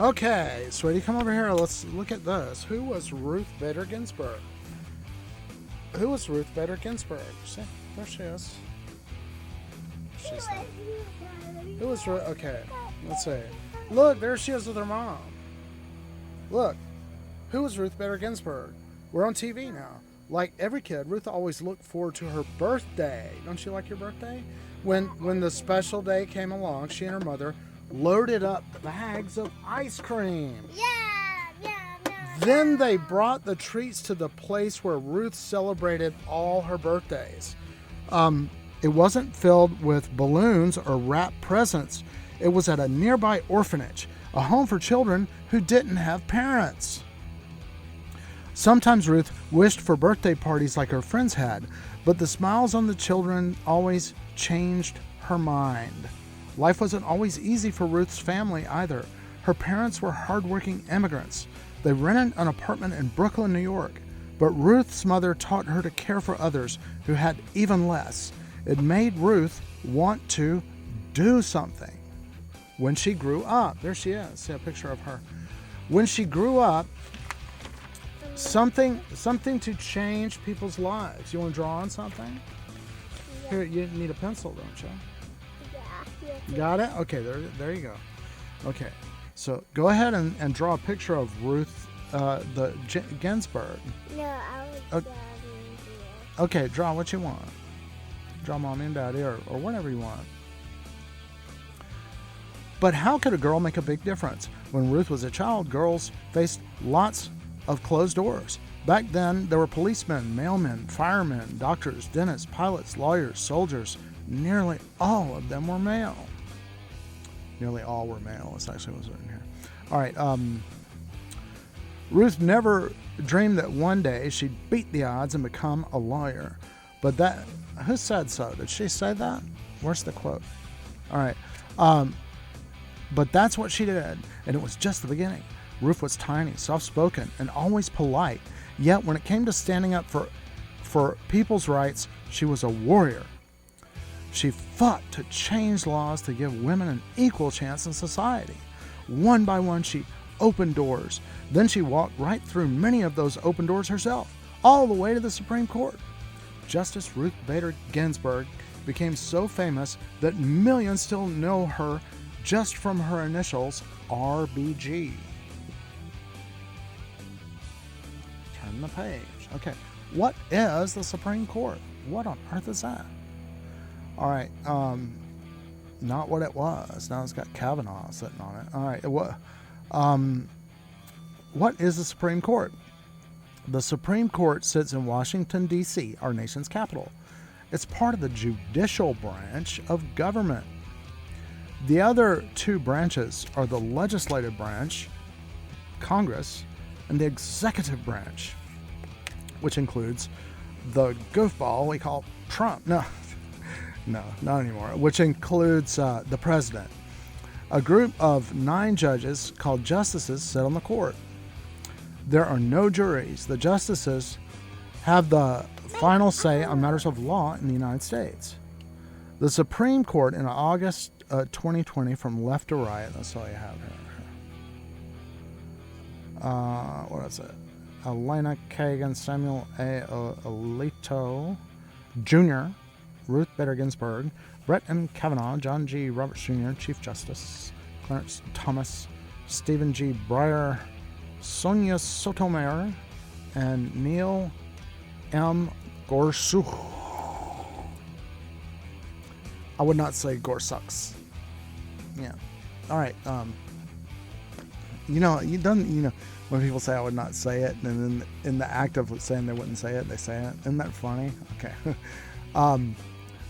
Okay, sweetie, come over here. Let's look at this. Who was Ruth Bader Ginsburg? Who was Ruth Bader Ginsburg? See, there she is. She's there. Who was Ruth? Okay, let's see. Look, there she is with her mom. Look, who was Ruth Bader Ginsburg? We're on TV now. Like every kid, Ruth always looked forward to her birthday. Don't you like your birthday? When the special day came along, she and her mother loaded up bags of ice cream. Then they brought the treats to the place where Ruth celebrated all her birthdays. It wasn't filled with balloons or wrapped presents. It was at a nearby orphanage, a home for children who didn't have parents. Sometimes Ruth wished for birthday parties like her friends had, but the smiles on the children always changed her mind. Life wasn't always easy for Ruth's family either. Her parents were hardworking immigrants. They rented an apartment in Brooklyn, New York. But Ruth's mother taught her to care for others who had even less. It made Ruth want to do something. When she grew up, there she is. See a picture of her. When she grew up, something to change people's lives. You want to draw on something? Yeah. Here, you need a pencil, don't you? Yeah. Got it? Okay, there you go. Okay, so go ahead and draw a picture of Ruth Ginsburg. No, I was Daddy here. Okay, draw what you want. Draw mommy and daddy or whatever you want. But how could a girl make a big difference? When Ruth was a child, girls faced lots of closed doors. Back then, there were policemen, mailmen, firemen, doctors, dentists, pilots, lawyers, soldiers. Nearly all of them were male. Nearly all were male. That's actually what's written here. All right. Ruth never dreamed that one day she'd beat the odds and become a lawyer. But who said so? Did she say that? Where's the quote? All right. But that's what she did, and it was just the beginning. Ruth was tiny, soft-spoken, and always polite. Yet when it came to standing up for people's rights, she was a warrior. She fought to change laws to give women an equal chance in society. One by one, she opened doors. Then she walked right through many of those open doors herself, all the way to the Supreme Court. Justice Ruth Bader Ginsburg became so famous that millions still know her just from her initials, RBG. Turn the page. Okay, what is the Supreme Court? What on earth is that? All right, not what it was. Now it's got Kavanaugh sitting on it. All right, what is the Supreme Court? The Supreme Court sits in Washington, D.C., our nation's capital. It's part of the judicial branch of government. The other two branches are the legislative branch, Congress, and the executive branch, which includes the goofball we call Trump. No, not anymore. Which includes the president. A group of 9 judges called justices sit on the court. There are no juries. The justices have the final say on matters of law in the United States. The Supreme Court in August 2020, from left to right, that's all you have here. What is it? Elena Kagan, Samuel A. Alito Jr., Ruth Bader Ginsburg, Brett M. Kavanaugh, John G. Roberts Jr., Chief Justice, Clarence Thomas, Stephen G. Breyer, Sonia Sotomayor, and Neil M. Gorsuch. I would not say Gorsuchs. Yeah. All right. When people say I would not say it, and then in the act of saying they wouldn't say it, they say it. Isn't that funny? Okay.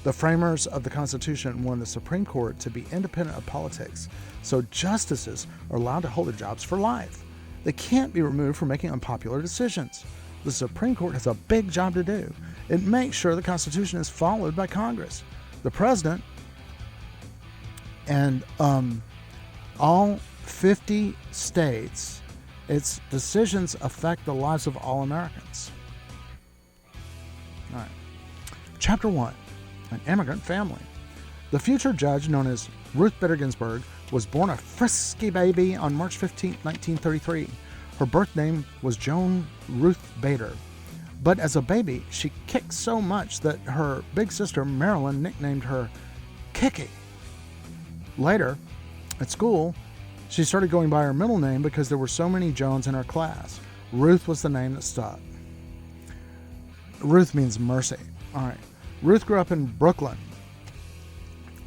The framers of the Constitution wanted the Supreme Court to be independent of politics, so justices are allowed to hold their jobs for life. They can't be removed for making unpopular decisions. The Supreme Court has a big job to do. It makes sure the Constitution is followed by Congress, the President, and all 50 states. Its decisions affect the lives of all Americans. All right. Chapter 1. An immigrant family. The future judge, known as Ruth Bader Ginsburg was born a frisky baby on March 15, 1933. Her birth name was Joan Ruth Bader. But as a baby, she kicked so much that her big sister Marilyn nicknamed her Kicky. Later, at school, she started going by her middle name because there were so many Joans in her class. Ruth was the name that stuck. Ruth means mercy. All right. Ruth grew up in Brooklyn,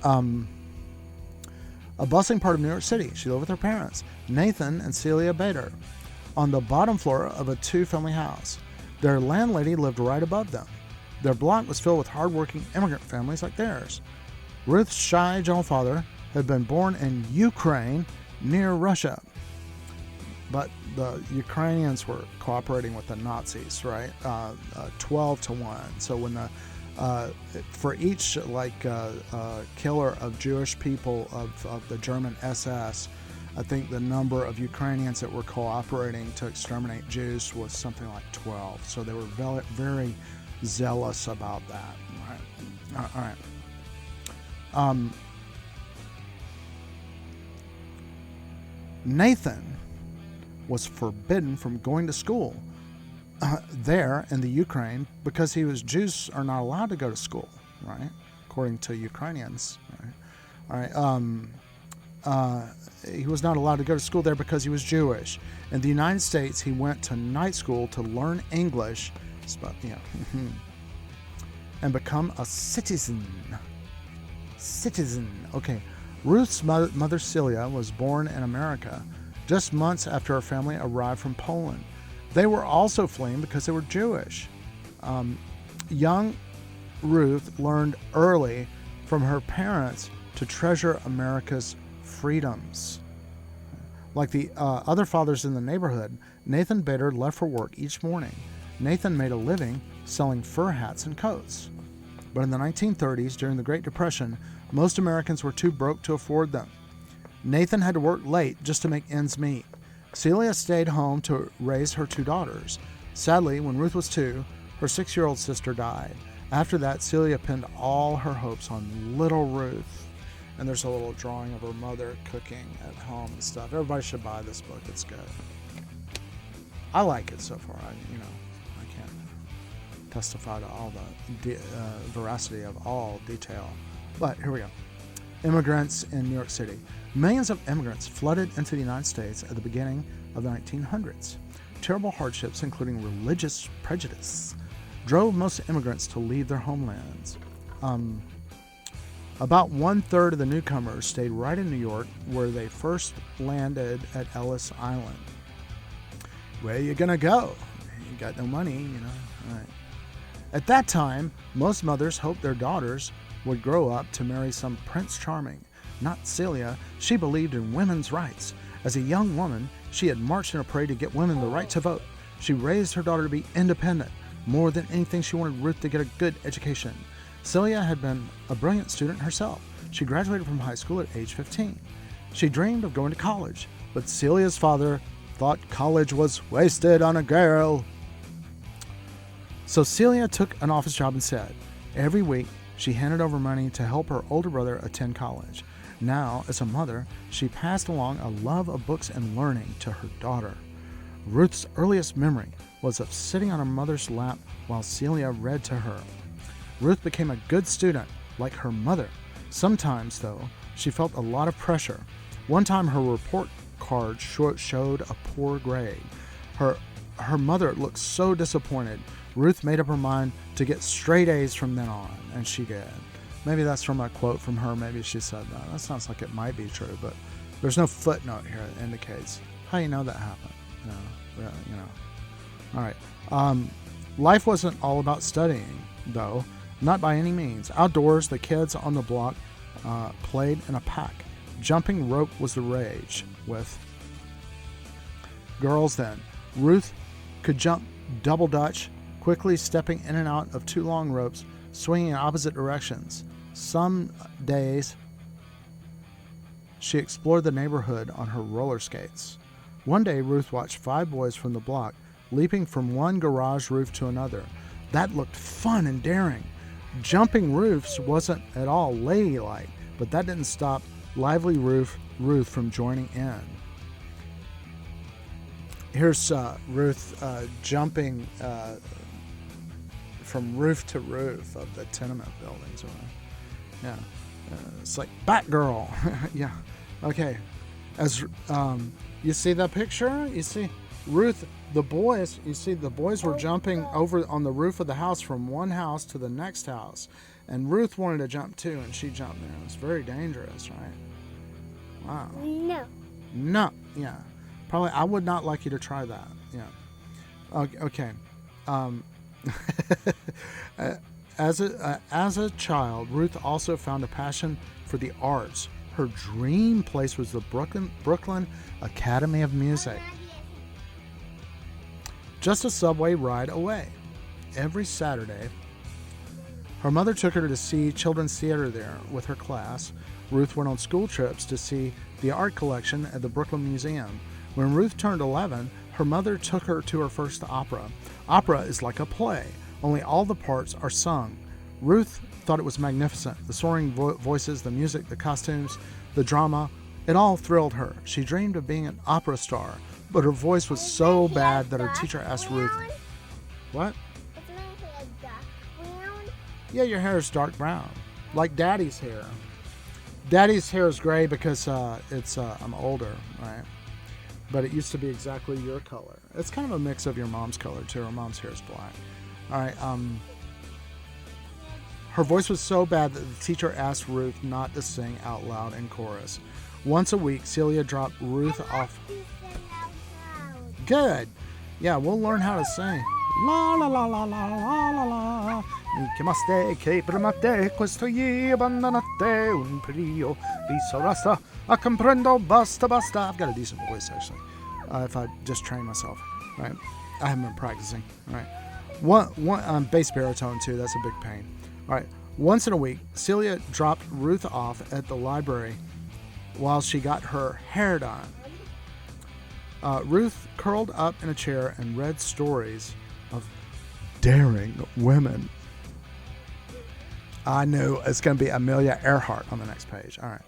a bustling part of New York City. She lived with her parents, Nathan and Celia Bader, on the bottom floor of a two-family house. Their landlady lived right above them. Their block was filled with hardworking immigrant families like theirs. Ruth's shy, gentle father had been born in Ukraine near Russia. But the Ukrainians were cooperating with the Nazis, right? 12-1. So when for each killer of Jewish people of the German SS, I think the number of Ukrainians that were cooperating to exterminate Jews was something like 12. So they were very, very zealous about that. All right. Nathan was forbidden from going to school there in the Ukraine because Jews are not allowed to go to school, right? According to Ukrainians, right? All right. He was not allowed to go to school there because he was Jewish. In the United States, he went to night school to learn English, and become a citizen. Okay. Ruth's mother Celia was born in America just months after her family arrived from Poland. They were also fleeing because they were Jewish. Young Ruth learned early from her parents to treasure America's freedoms. Like the other fathers in the neighborhood, Nathan Bader left for work each morning. Nathan made a living selling fur hats and coats. But in the 1930s, during the Great Depression, most Americans were too broke to afford them. Nathan had to work late just to make ends meet. Celia stayed home to raise her two daughters. Sadly, when Ruth was 2, her 6-year-old sister died. After that, Celia pinned all her hopes on little Ruth. And there's a little drawing of her mother cooking at home and stuff. Everybody should buy this book. It's good. I like it so far. I can't testify to all the veracity of all detail. But here we go. Immigrants in New York City. Millions of immigrants flooded into the United States at the beginning of the 1900s. Terrible hardships, including religious prejudice, drove most immigrants to leave their homelands. About 1/3 of the newcomers stayed right in New York, where they first landed at Ellis Island. Where you gonna go? You got no money, All right. At that time, most mothers hoped their daughters would grow up to marry some Prince Charming. Not Celia. She believed in women's rights. As a young woman, she had marched in a parade to get women the right to vote. She raised her daughter to be independent. More than anything, she wanted Ruth to get a good education. Celia had been a brilliant student herself. She graduated from high school at age 15. She dreamed of going to college, but Celia's father thought college was wasted on a girl. So Celia took an office job instead. Every week, she handed over money to help her older brother attend college. Now, as a mother, she passed along a love of books and learning to her daughter. Ruth's earliest memory was of sitting on her mother's lap while Celia read to her. Ruth became a good student, like her mother. Sometimes, though, she felt a lot of pressure. One time, her report card showed a poor grade. Her mother looked so disappointed. Ruth made up her mind to get straight A's from then on, and she did. Maybe that's from a quote from her. Maybe she said that. That sounds like it might be true, but there's no footnote here that indicates how you know that happened. All right. Life wasn't all about studying, though. Not by any means. Outdoors, the kids on the block played in a pack. Jumping rope was the rage with girls then. Ruth could jump double dutch, quickly stepping in and out of 2 long ropes, swinging in opposite directions. Some days, she explored the neighborhood on her roller skates. One day, Ruth watched 5 boys from the block leaping from one garage roof to another. That looked fun and daring. Jumping roofs wasn't at all ladylike, but that didn't stop lively Ruth from joining in. Here's Ruth jumping from roof to roof of the tenement buildings. Yeah, it's like Batgirl. Yeah, okay. As you see the picture, you see Ruth. The boys, you see the boys were jumping over on the roof of the house from one house to the next house, and Ruth wanted to jump too, and she jumped there. It was very dangerous, right? Wow. No. Yeah. Probably, I would not like you to try that. Yeah. Okay. As a child, Ruth also found a passion for the arts. Her dream place was the Brooklyn Academy of Music, just a subway ride away. Every Saturday, her mother took her to see children's theater there with her class. Ruth went on school trips to see the art collection at the Brooklyn Museum. When Ruth turned 11, her mother took her to her first opera. Opera is like a play, only all the parts are sung. Ruth thought it was magnificent. The soaring voices, the music, the costumes, the drama, it all thrilled her. She dreamed of being an opera star, but her voice was so bad that her teacher asked Ruth, "What?" Is my hair dark brown? Yeah, your hair is dark brown, like Daddy's hair. Daddy's hair is gray because I'm older, right? But it used to be exactly your color. It's kind of a mix of your mom's color too. Her mom's hair is black. All right. Her voice was so bad that the teacher asked Ruth not to sing out loud in chorus. Once a week, Celia dropped Ruth off. Good. Yeah, we'll learn how to sing. La la la la la la la la. Mi chiamaste che prima te questo gli abbandonate un brio di sorasta a comprendo basta basta. I've got a decent voice actually. If I just train myself, right? I haven't been practicing, right? One bass baritone too. That's a big pain. All right. Once in a week, Celia dropped Ruth off at the library while she got her hair done. Ruth curled up in a chair and read stories of daring women. I knew it's going to be Amelia Earhart on the next page. All right.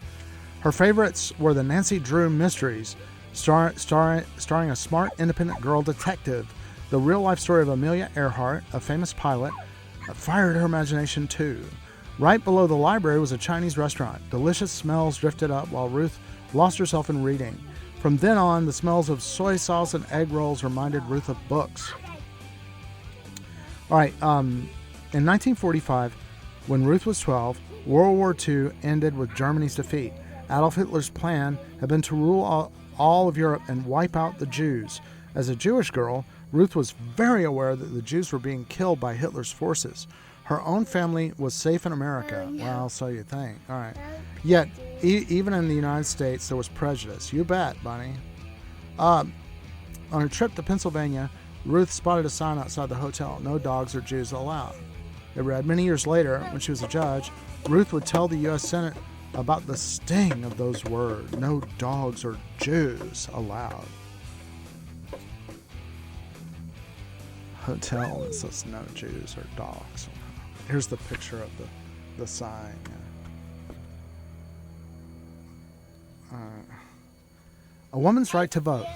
Her favorites were the Nancy Drew mysteries, starring a smart, independent girl detective. The real-life story of Amelia Earhart, a famous pilot, fired her imagination too. Right below the library was a Chinese restaurant. Delicious smells drifted up while Ruth lost herself in reading. From then on, the smells of soy sauce and egg rolls reminded Ruth of books. All right, in 1945, when Ruth was 12, World War II ended with Germany's defeat. Adolf Hitler's plan had been to rule all of Europe and wipe out the Jews. As a Jewish girl, Ruth was very aware that the Jews were being killed by Hitler's forces. Her own family was safe in America. Well, so you think. All right. Yet, even in the United States, there was prejudice. You bet, Bunny. On a trip to Pennsylvania, Ruth spotted a sign outside the hotel, "No dogs or Jews allowed." It read, many years later, when she was a judge, Ruth would tell the U.S. Senate about the sting of those words, "No dogs or Jews allowed." Hotel that says no Jews or dogs. Here's the picture of the sign. A woman's right to vote.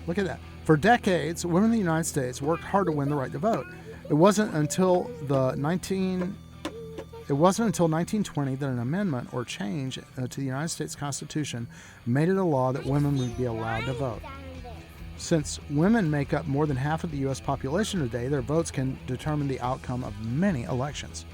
Look at that. For decades, women in the United States worked hard to win the right to vote. It wasn't until 1920 that an amendment or change to the United States Constitution made it a law that women would be allowed to vote. Since women make up more than half of the U.S. population today, their votes can determine the outcome of many elections.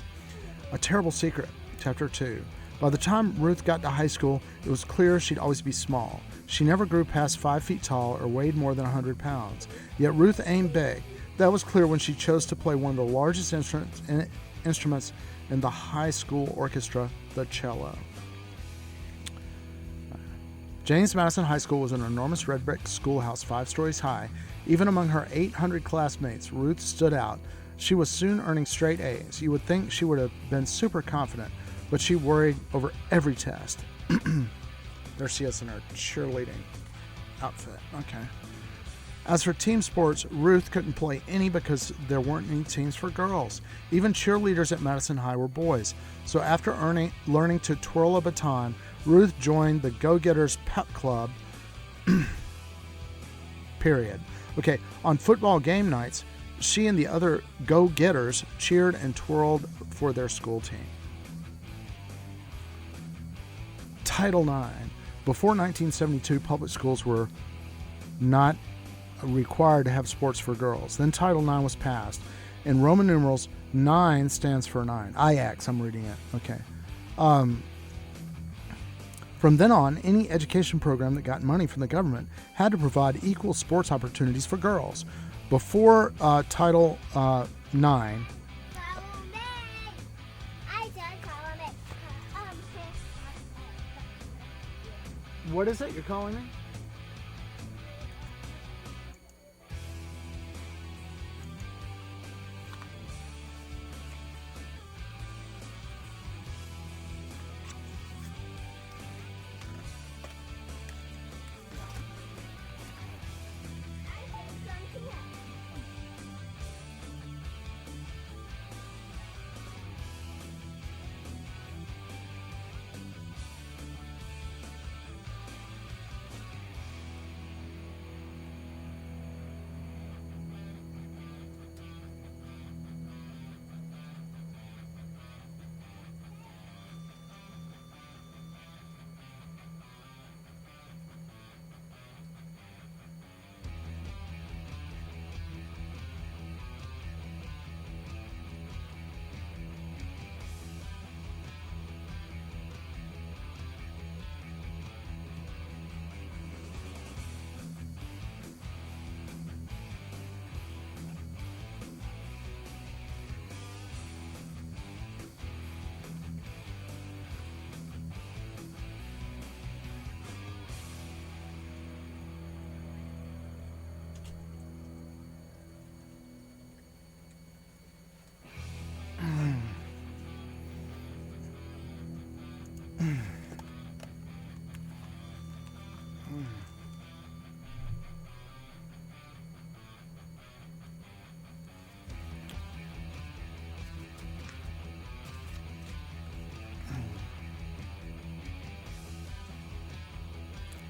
A terrible secret, Chapter 2. By the time Ruth got to high school, it was clear she'd always be small. She never grew past 5 feet tall or weighed more than 100 pounds. Yet Ruth aimed big. That was clear when she chose to play one of the largest instruments in the high school orchestra, the cello. James Madison High School was an enormous red brick schoolhouse 5 stories high. Even among her 800 classmates, Ruth stood out. She was soon earning straight A's. You would think she would have been super confident, but she worried over every test. There she is in her cheerleading outfit. Okay. As for team sports, Ruth couldn't play any because there weren't any teams for girls. Even cheerleaders at Madison High were boys. So after learning to twirl a baton, Ruth joined the Go-Getters Pep Club. Period. Okay, on football game nights, she and the other Go-Getters cheered and twirled for their school team. Title IX. Before 1972, public schools were not required to have sports for girls. Then Title IX was passed. In Roman numerals, 9 stands for 9. IX, I'm reading it. Okay. From then on, any education program that got money from the government had to provide equal sports opportunities for girls. Before Title IX, Follow me. I just follow me. what is it you're calling me?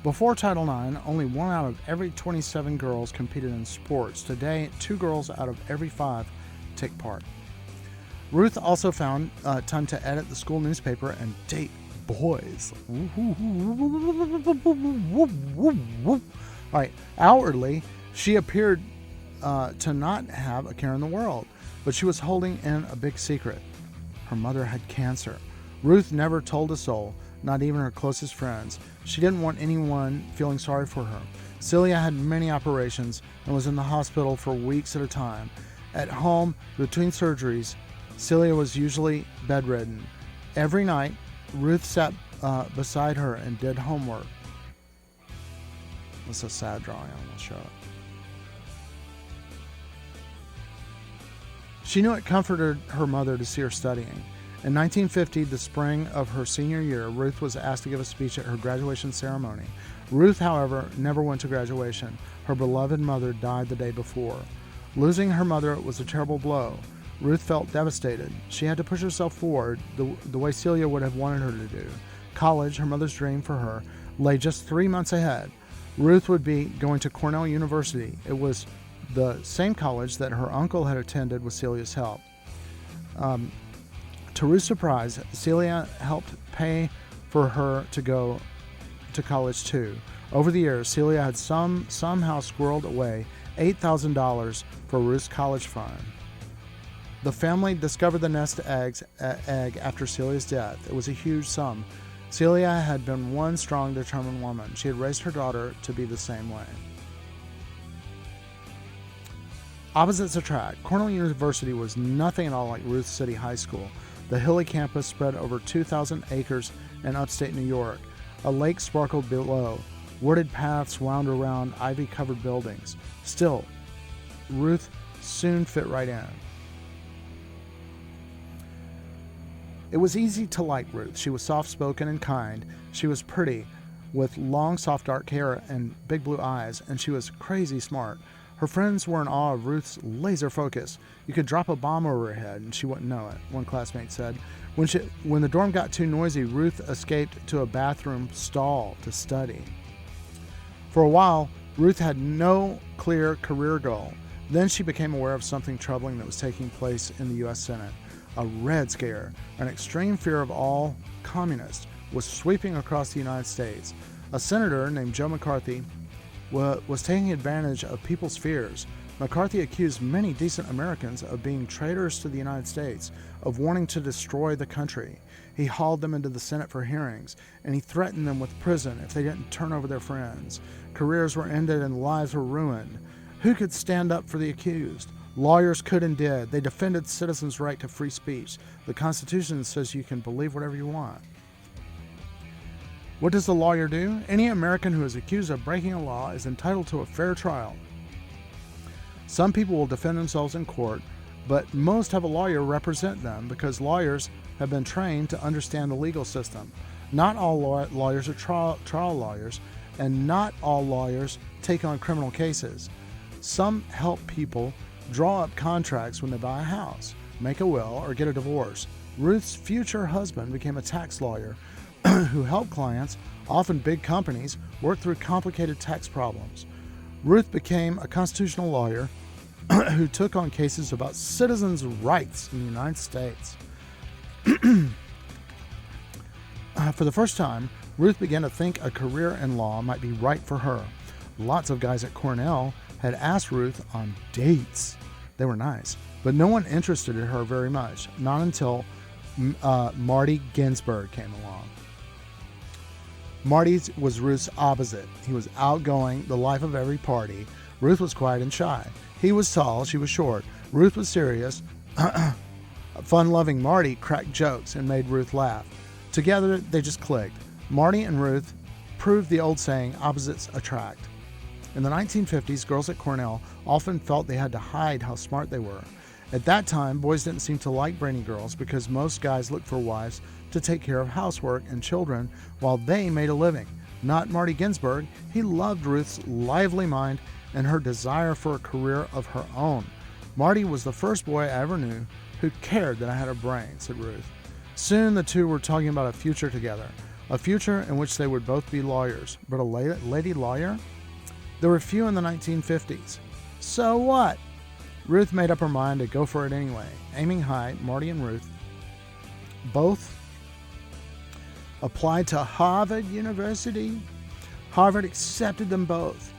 Before Title IX, only 1 out of every 27 girls competed in sports. Today, 2 girls out of every 5 take part. Ruth also found time to edit the school newspaper and date boys. All right, outwardly, she appeared to not have a care in the world, but she was holding in a big secret. Her mother had cancer. Ruth never told a soul, not even her closest friends. She didn't want anyone feeling sorry for her. Celia had many operations and was in the hospital for weeks at a time. At home, between surgeries, Celia was usually bedridden. Every night, Ruth sat beside her and did homework. It's a sad drawing, I will show it. She knew it comforted her mother to see her studying. In 1950, the spring of her senior year, Ruth was asked to give a speech at her graduation ceremony. Ruth, however, never went to graduation. Her beloved mother died the day before. Losing her mother was a terrible blow. Ruth felt devastated. She had to push herself forward the way Celia would have wanted her to do. College, her mother's dream for her, lay just 3 months ahead. Ruth would be going to Cornell University. It was the same college that her uncle had attended with Celia's help. To Ruth's surprise, Celia helped pay for her to go to college too. Over the years, Celia had somehow squirreled away $8,000 for Ruth's college fund. The family discovered the nest egg after Celia's death. It was a huge sum. Celia had been one strong, determined woman. She had raised her daughter to be the same way. Opposites attract. Cornell University was nothing at all like Ruth City High School. The hilly campus spread over 2,000 acres in upstate New York. A lake sparkled below. Wooded paths wound around ivy-covered buildings. Still, Ruth soon fit right in. It was easy to like Ruth. She was soft-spoken and kind. She was pretty, with long, soft, dark hair and big blue eyes, and she was crazy smart. Her friends were in awe of Ruth's laser focus. You could drop a bomb over her head and she wouldn't know it, one classmate said. When the dorm got too noisy, Ruth escaped to a bathroom stall to study. For a while, Ruth had no clear career goal. Then she became aware of something troubling that was taking place in the U.S. Senate. A Red Scare, an extreme fear of all communists, was sweeping across the United States. A senator named Joe McCarthy was taking advantage of people's fears. McCarthy accused many decent Americans of being traitors to the United States, of wanting to destroy the country. He hauled them into the Senate for hearings, and he threatened them with prison if they didn't turn over their friends. Careers were ended and lives were ruined. Who could stand up for the accused? Lawyers could and did. They defended citizens' right to free speech. The Constitution says you can believe whatever you want. What does the lawyer do? Any American who is accused of breaking a law is entitled to a fair trial. Some people will defend themselves in court, but most have a lawyer represent them because lawyers have been trained to understand the legal system. Not all lawyers are trial lawyers, and not all lawyers take on criminal cases. Some help people draw up contracts when they buy a house, make a will, or get a divorce. Ruth's future husband became a tax lawyer who helped clients, often big companies, work through complicated tax problems. Ruth became a constitutional lawyer who took on cases about citizens' rights in the United States. For the first time, Ruth began to think a career in law might be right for her. Lots of guys at Cornell had asked Ruth on dates. They were nice, but no one interested in her very much, not until Marty Ginsburg came along. Marty was Ruth's opposite. He was outgoing, the life of every party. Ruth was quiet and shy. He was tall, she was short. Ruth was serious. Fun-loving Marty cracked jokes and made Ruth laugh. Together, they just clicked. Marty and Ruth proved the old saying, opposites attract. In the 1950s, girls at Cornell often felt they had to hide how smart they were. At that time, boys didn't seem to like brainy girls because most guys looked for wives to take care of housework and children while they made a living. Not Marty Ginsburg. He loved Ruth's lively mind and her desire for a career of her own. Marty was the first boy I ever knew who cared that I had a brain, said Ruth. Soon the two were talking about a future together, a future in which they would both be lawyers. But a lady lawyer? There were few in the 1950s. So what? Ruth made up her mind to go for it anyway. Aiming high, Marty and Ruth both applied to Harvard University. Harvard accepted them both.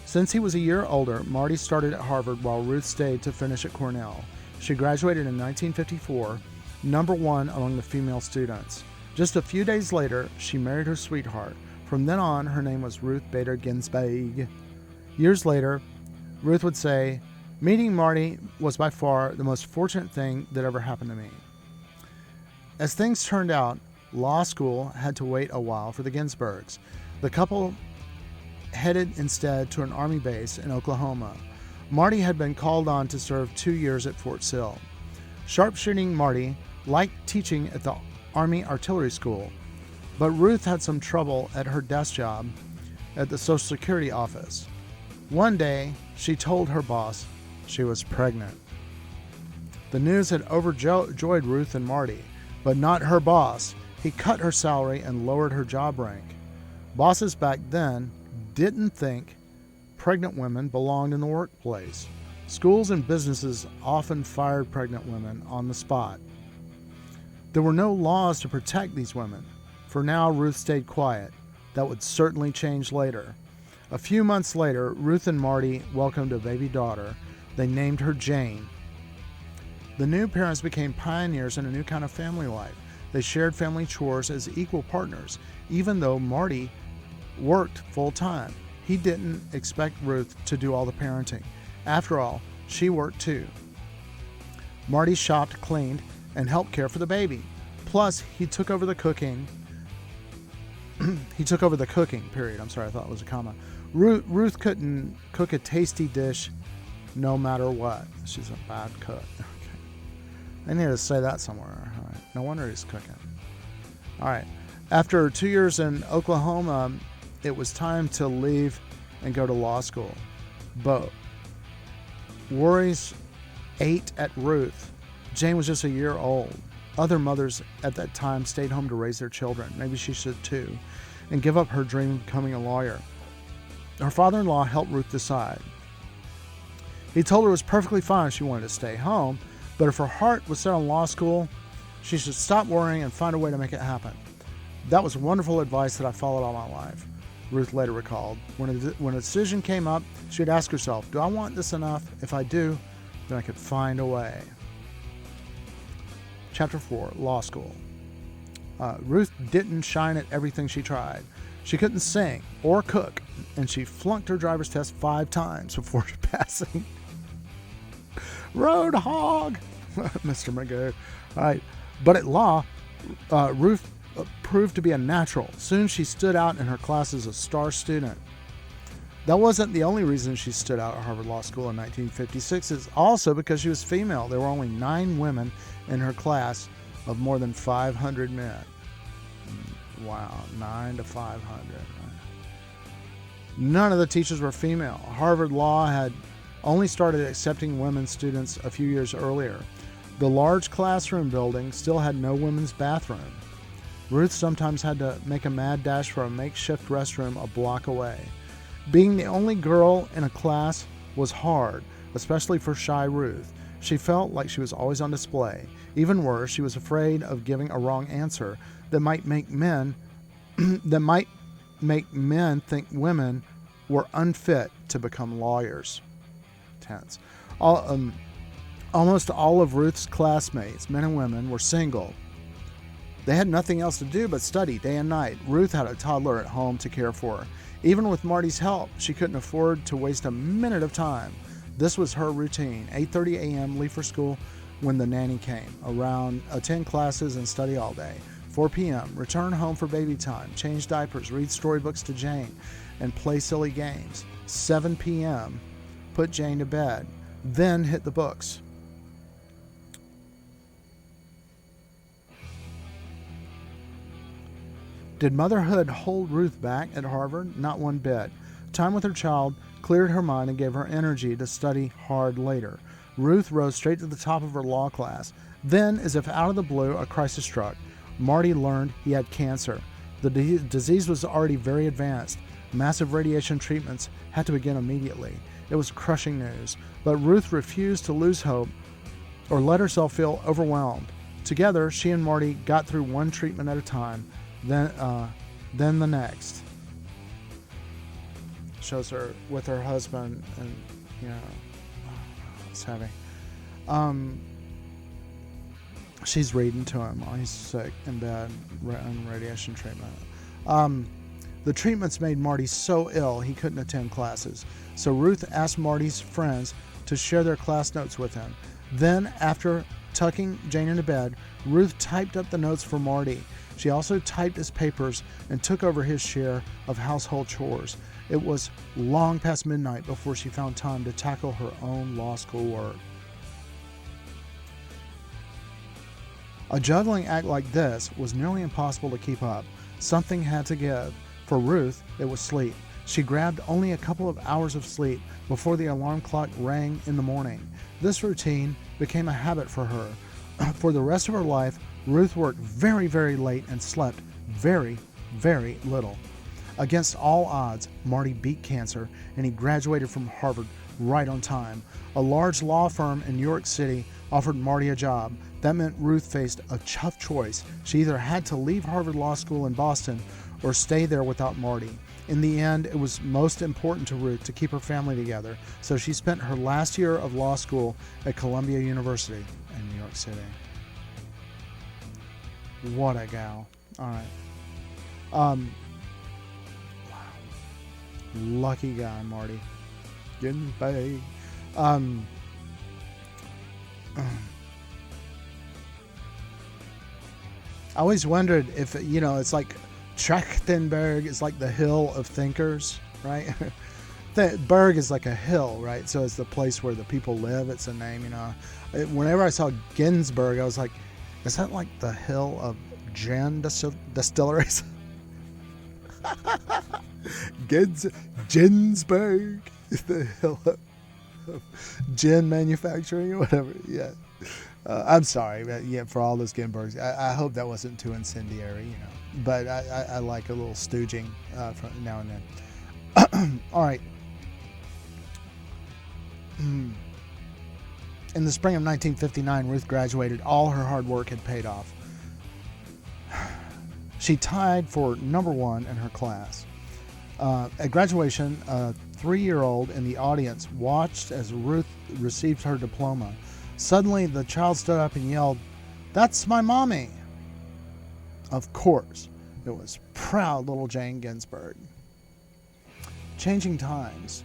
Since he was a year older, Marty started at Harvard while Ruth stayed to finish at Cornell. She graduated in 1954, number one among the female students. Just a few days later, she married her sweetheart. From then on, her name was Ruth Bader Ginsburg. Years later, Ruth would say, meeting Marty was by far the most fortunate thing that ever happened to me. As things turned out, law school had to wait a while for the Ginsburgs. The couple headed instead to an Army base in Oklahoma. Marty had been called on to serve 2 years at Fort Sill. Sharpshooting Marty liked teaching at the Army Artillery School, but Ruth had some trouble at her desk job at the Social Security office. One day, she told her boss she was pregnant. The news had overjoyed Ruth and Marty, but not her boss. He cut her salary and lowered her job rank. Bosses back then didn't think pregnant women belonged in the workplace. Schools and businesses often fired pregnant women on the spot. There were no laws to protect these women. For now, Ruth stayed quiet. That would certainly change later. A few months later, Ruth and Marty welcomed a baby daughter. They named her Jane. The new parents became pioneers in a new kind of family life. They shared family chores as equal partners, even though Marty worked full-time. He didn't expect Ruth to do all the parenting. After all, she worked too. Marty shopped, cleaned, and helped care for the baby. Plus, he took over the cooking. Period. I'm sorry, I thought it was a comma. Ruth couldn't cook a tasty dish no matter what. She's a bad cook. Okay. I need to say that somewhere. All right. No wonder he's cooking. All right. After 2 years in Oklahoma, it was time to leave and go to law school. But worries ate at Ruth. Jane was just a year old. other mothers at that time stayed home to raise their children. Maybe she should too, and give up her dream of becoming a lawyer. Her father-in-law helped Ruth decide. He told her it was perfectly fine if she wanted to stay home, but if her heart was set on law school, she should stop worrying and find a way to make it happen. That was wonderful advice that I followed all my life, Ruth later recalled. When a decision came up, she would ask herself, do I want this enough? If I do, then I could find a way. Chapter 4, Law School. Ruth didn't shine at everything she tried. She couldn't sing or cook, and she flunked her driver's test 5 times before passing. Road hog, Mr. Magoo. All right. But at law, Ruth proved to be a natural. Soon she stood out in her class as a star student. That wasn't the only reason she stood out at Harvard Law School in 1956. It's also because she was female. There were only 9 women in her class of more than 500 men. Wow, 9 to 500. None of the teachers were female. Harvard Law had only started accepting women students a few years earlier. The large classroom building still had no women's bathroom. Ruth sometimes had to make a mad dash for a makeshift restroom a block away. Being the only girl in a class was hard, especially for shy Ruth. She felt like she was always on display. Even worse, she was afraid of giving a wrong answer that might make men think women were unfit to become lawyers. Tense. Almost all of Ruth's classmates, men and women, were single. They had nothing else to do but study day and night. Ruth had a toddler at home to care for. Even with Marty's help, she couldn't afford to waste a minute of time. This was her routine. 8:30 a.m., leave for school when the nanny came. Attend classes and study all day. 4 p.m., return home for baby time, change diapers, read storybooks to Jane, and play silly games. 7 p.m., put Jane to bed, then hit the books. Did motherhood hold Ruth back at Harvard? Not one bit. Time with her child cleared her mind and gave her energy to study hard later. Ruth rose straight to the top of her law class. Then, as if out of the blue, a crisis struck. Marty learned he had cancer. The disease was already very advanced. Massive radiation treatments had to begin immediately. It was crushing news, but Ruth refused to lose hope or let herself feel overwhelmed. Together, she and Marty got through one treatment at a time, then the next. Shows her with her husband, and it's heavy. She's reading to him while he's sick in bed on radiation treatment. The treatments made Marty so ill he couldn't attend classes. So Ruth asked Marty's friends to share their class notes with him. Then, after tucking Jane into bed, Ruth typed up the notes for Marty. She also typed his papers and took over his share of household chores. It was long past midnight before she found time to tackle her own law school work. A juggling act like this was nearly impossible to keep up. Something had to give. For Ruth, it was sleep. She grabbed only a couple of hours of sleep before the alarm clock rang in the morning. This routine became a habit for her. For the rest of her life, Ruth worked very, very late and slept very, very little. Against all odds, Marty beat cancer, and he graduated from Harvard right on time. A large law firm in New York City offered Marty a job. That meant Ruth faced a tough choice. She either had to leave Harvard Law School in Boston or stay there without Marty. In the end, it was most important to Ruth to keep her family together, so she spent her last year of law school at Columbia University in New York City. What a gal. All right. Wow. Lucky guy, Marty. Getting paid. I always wondered if, it's like Trachtenberg is like the hill of thinkers, right? The Berg is like a hill, right? So it's the place where the people live. It's a name, Whenever I saw Ginsburg, I was like, is that like the hill of gin distilleries? Ginsburg is the hill of gin manufacturing or whatever. Yeah. I'm sorry, but yeah, for all those Ginbergs. I hope that wasn't too incendiary, But I like a little stooging from now and then. All right. In the spring of 1959, Ruth graduated. All her hard work had paid off. She tied for number one in her class. At graduation, a 3-year-old in the audience watched as Ruth received her diploma. Suddenly, the child stood up and yelled, "That's my mommy!" Of course, it was proud little Jane Ginsburg. Changing times.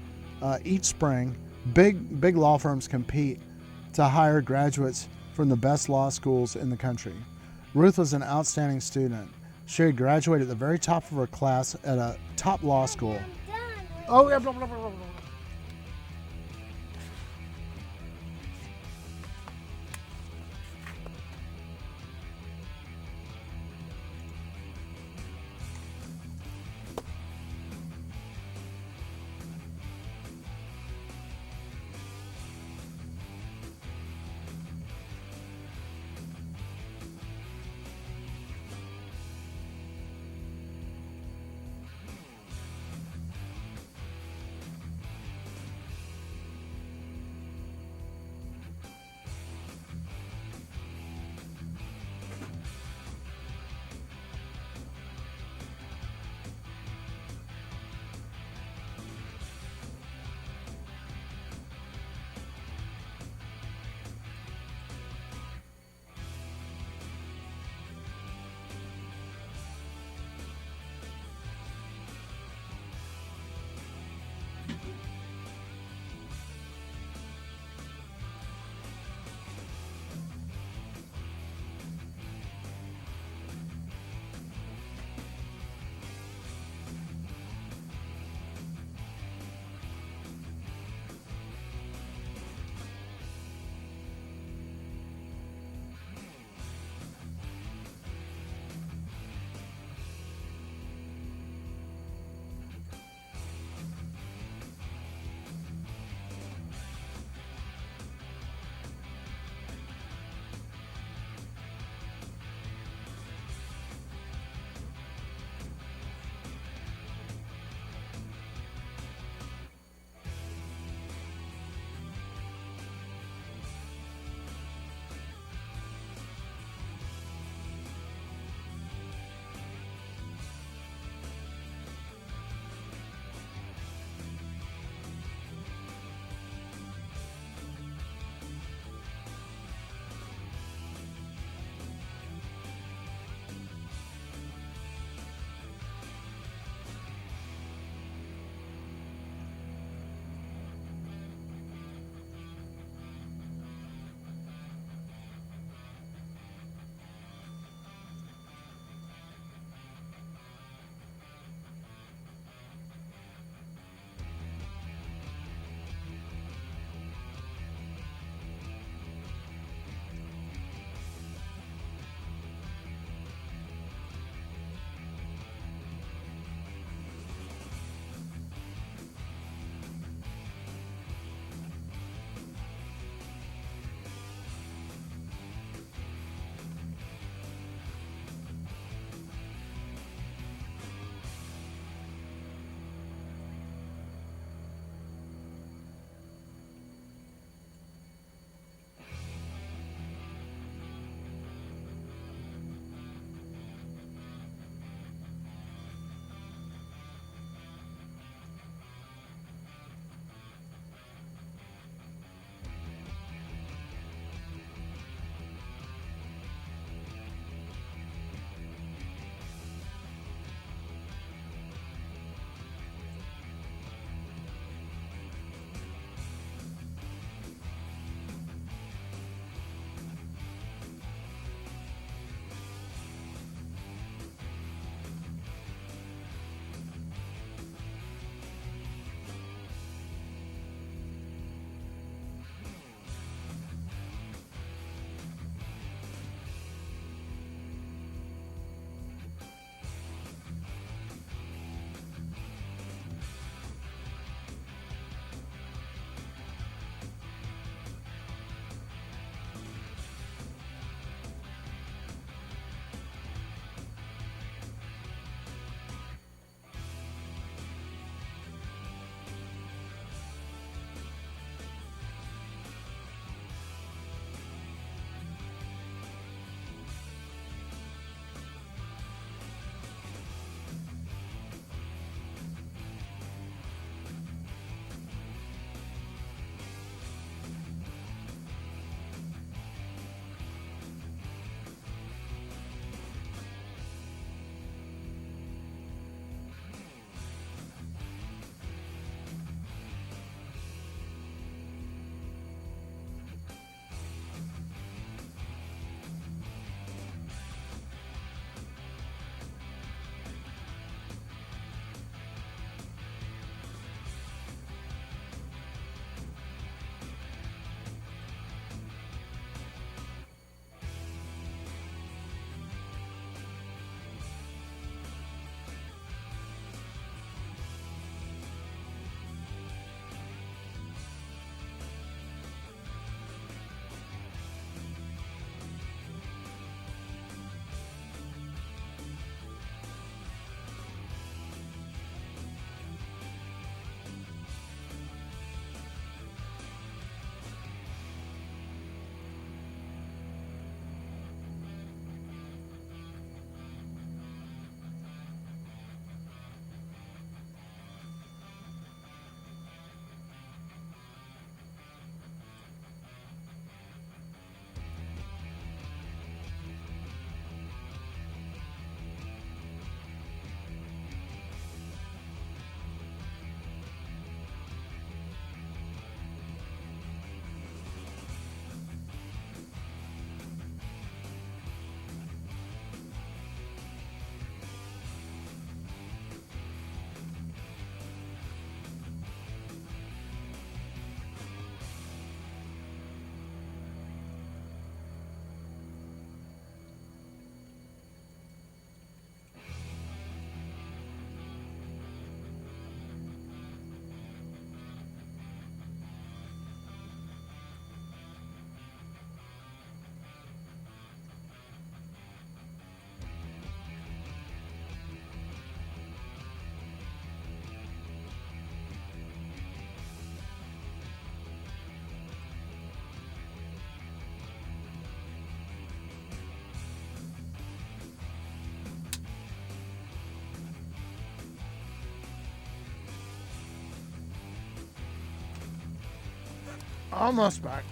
Each spring, big law firms compete to hire graduates from the best law schools in the country. Ruth was an outstanding student. She had graduated at the very top of her class at a top law school. Oh, yeah, blah, blah, blah, blah, blah. Almost back.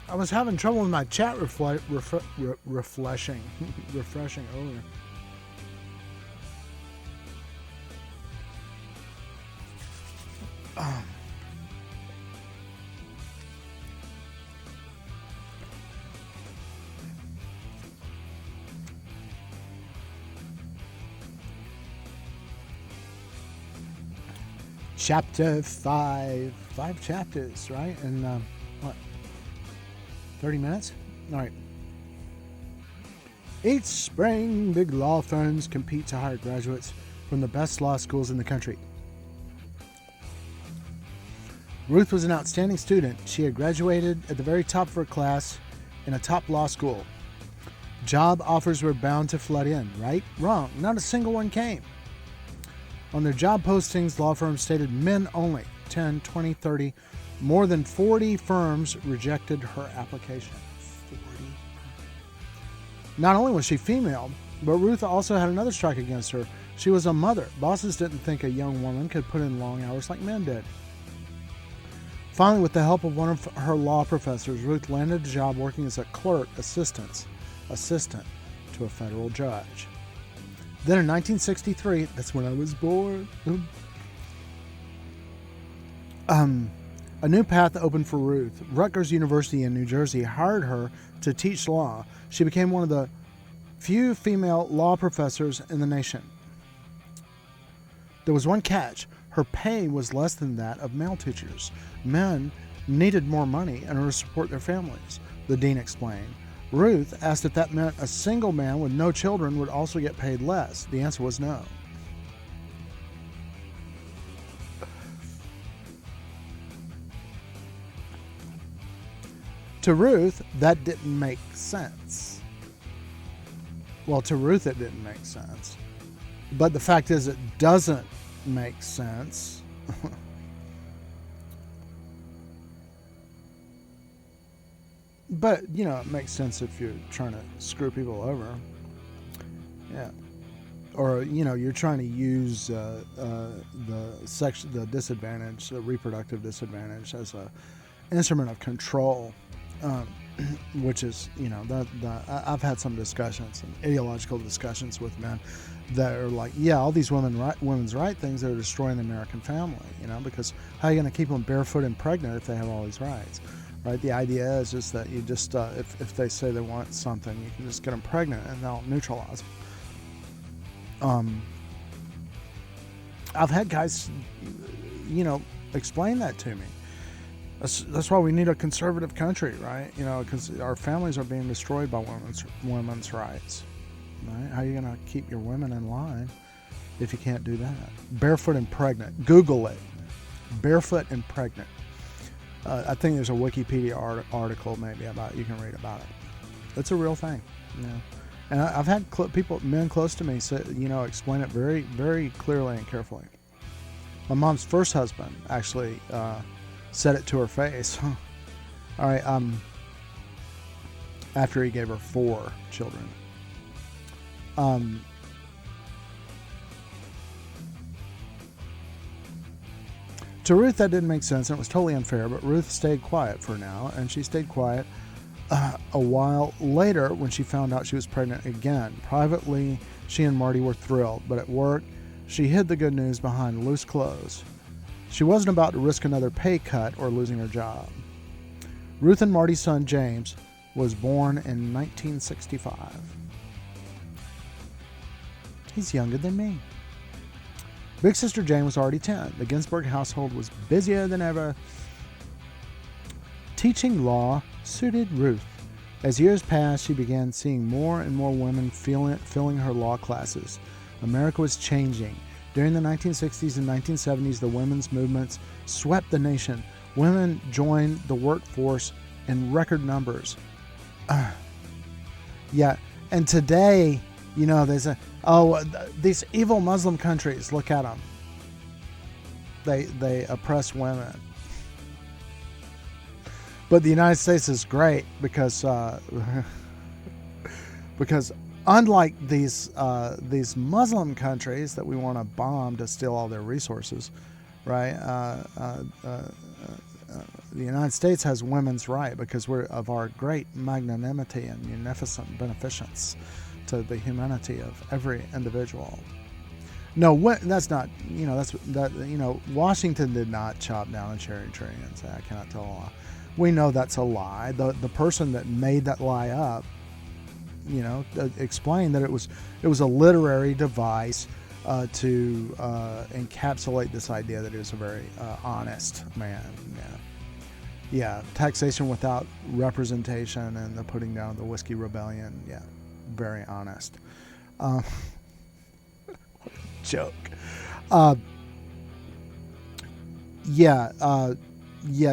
I was having trouble with my chat refreshing earlier. Chapter 5. 5 chapters, right? And what? 30 minutes? All right. Each spring, big law firms compete to hire graduates from the best law schools in the country. Ruth was an outstanding student. She had graduated at the very top of her class in a top law school. Job offers were bound to flood in, right? Wrong. Not a single one came. On their job postings, law firms stated men only. 10, 20, 30. More than 40 firms rejected her application. 40. Not only was she female, but Ruth also had another strike against her. She was a mother. Bosses didn't think a young woman could put in long hours like men did. Finally, with the help of one of her law professors, Ruth landed a job working as a clerk assistant to a federal judge. Then in 1963, that's when I was born, a new path opened for Ruth. Rutgers University in New Jersey hired her to teach law. She became one of the few female law professors in the nation. There was one catch. Her pay was less than that of male teachers. Men needed more money in order to support their families, the dean explained. Ruth asked if that meant a single man with no children would also get paid less. The answer was no. To Ruth, that didn't make sense. Well, to Ruth, it didn't make sense. But the fact is, it doesn't make sense. But, you know, it makes sense if you're trying to screw people over. Yeah. Or, you know, you're trying to use the disadvantage, the reproductive disadvantage, as an instrument of control. Which is, you know, I've had some discussions, some ideological discussions with men that are like, yeah, all these women's right things that are destroying the American family, you know, because how are you going to keep them barefoot and pregnant if they have all these rights, right? The idea is just that you just, if they say they want something, you can just get them pregnant and they'll neutralize them. I've had guys, you know, explain that to me. That's why we need a conservative country, right? You know, because our families are being destroyed by women's rights, right? How are you going to keep your women in line if you can't do that? Barefoot and pregnant. Google it. Barefoot and pregnant. I think there's a Wikipedia article maybe about you can read about it. It's a real thing, you know. And I've had men close to me say, you know, explain it very, very clearly and carefully. My mom's first husband actually said it to her face. All right. After he gave her 4 children. To Ruth, that didn't make sense, and it was totally unfair. But Ruth stayed quiet for now, and she stayed quiet a while later when she found out she was pregnant again. Privately, she and Marty were thrilled, but at work, she hid the good news behind loose clothes. She wasn't about to risk another pay cut or losing her job. Ruth and Marty's son, James, was born in 1965. He's younger than me. Big sister Jane was already 10. The Ginsburg household was busier than ever. Teaching law suited Ruth. As years passed, she began seeing more and more women filling her law classes. America was changing. During the 1960s and 1970s, the women's movements swept the nation. Women joined the workforce in record numbers. Yeah. And today, there's these evil Muslim countries, look at them. They oppress women. But the United States is great because unlike these Muslim countries that we want to bomb to steal all their resources, right? The United States has women's right because we're of our great magnanimity and munificent beneficence to the humanity of every individual. No, that's not. Washington did not chop down a cherry tree and say, "I cannot tell a lie." We know that's a lie. The person that made that lie up, explained that it was a literary device to encapsulate this idea that he was a very honest man. Yeah, taxation without representation and the putting down of the Whiskey Rebellion. Yeah, very honest. What a joke.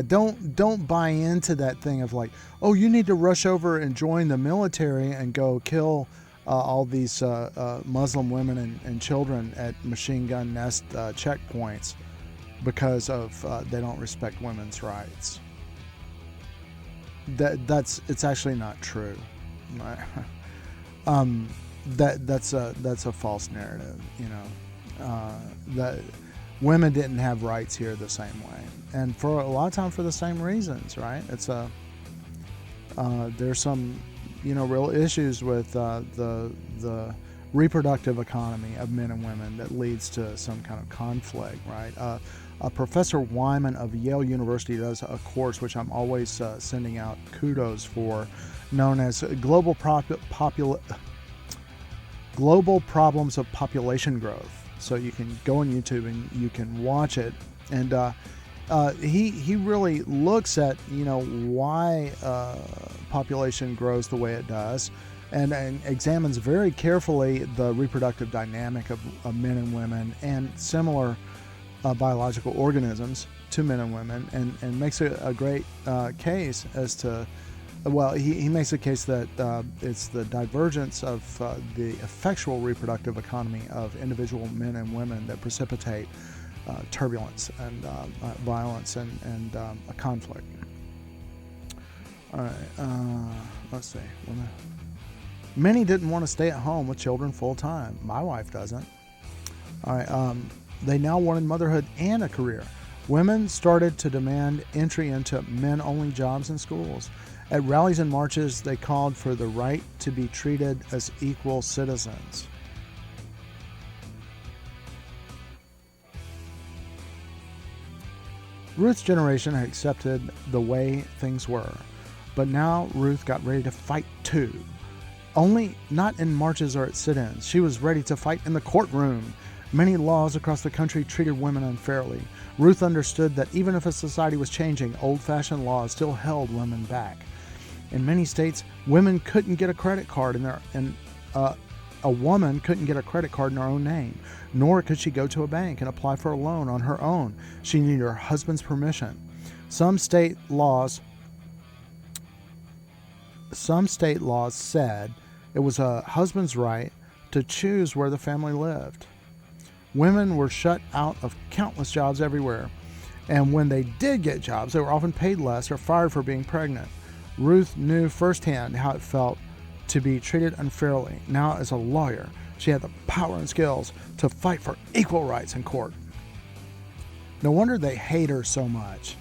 Don't buy into that thing of like, oh, you need to rush over and join the military and go kill all these Muslim women and children at machine gun nest checkpoints because of they don't respect women's rights. It's actually not true. That's a false narrative. That women didn't have rights here the same way, and for a lot of time for the same reasons, right? It's there's some real issues with the reproductive economy of men and women that leads to some kind of conflict, right? Professor Wyman of Yale University does a course which I'm always sending out kudos for, known as Global Problems of Population Growth. So you can go on YouTube and you can watch it, and he really looks at why population grows the way it does, and examines very carefully the reproductive dynamic of men and women and similar biological organisms to men and women, and makes a great case as to, well, he makes a case that it's the divergence of the effectual reproductive economy of individual men and women that precipitate turbulence and violence and a conflict. All right, let's see. Many didn't want to stay at home with children full time. My wife doesn't. All right, they now wanted motherhood and a career. Women started to demand entry into men-only jobs in schools. At rallies and marches, they called for the right to be treated as equal citizens. Ruth's generation had accepted the way things were, but now Ruth got ready to fight too. Only not in marches or at sit-ins. She was ready to fight in the courtroom. Many laws across the country treated women unfairly. Ruth understood that even if a society was changing, old-fashioned laws still held women back. In many states, women couldn't get a credit card a woman couldn't get a credit card in her own name, nor could she go to a bank and apply for a loan on her own. She needed her husband's permission. Some state laws said it was a husband's right to choose where the family lived. Women were shut out of countless jobs everywhere, and when they did get jobs, they were often paid less or fired for being pregnant. Ruth knew firsthand how it felt to be treated unfairly. Now, as a lawyer, she had the power and skills to fight for equal rights in court. No wonder they hate her so much,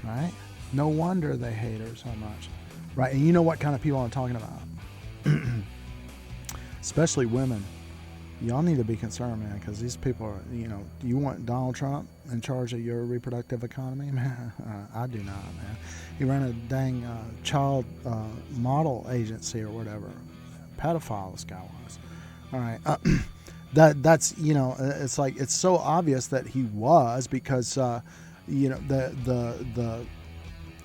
right? No wonder they hate her so much, right? And you know what kind of people I'm talking about. Especially women. Y'all need to be concerned, man, because these people are, you want Donald Trump in charge of your reproductive economy? Man, I do not, man. He ran a dang child model agency or whatever. Pedophile, this guy was. All right. That's, it's like, it's so obvious that he was because,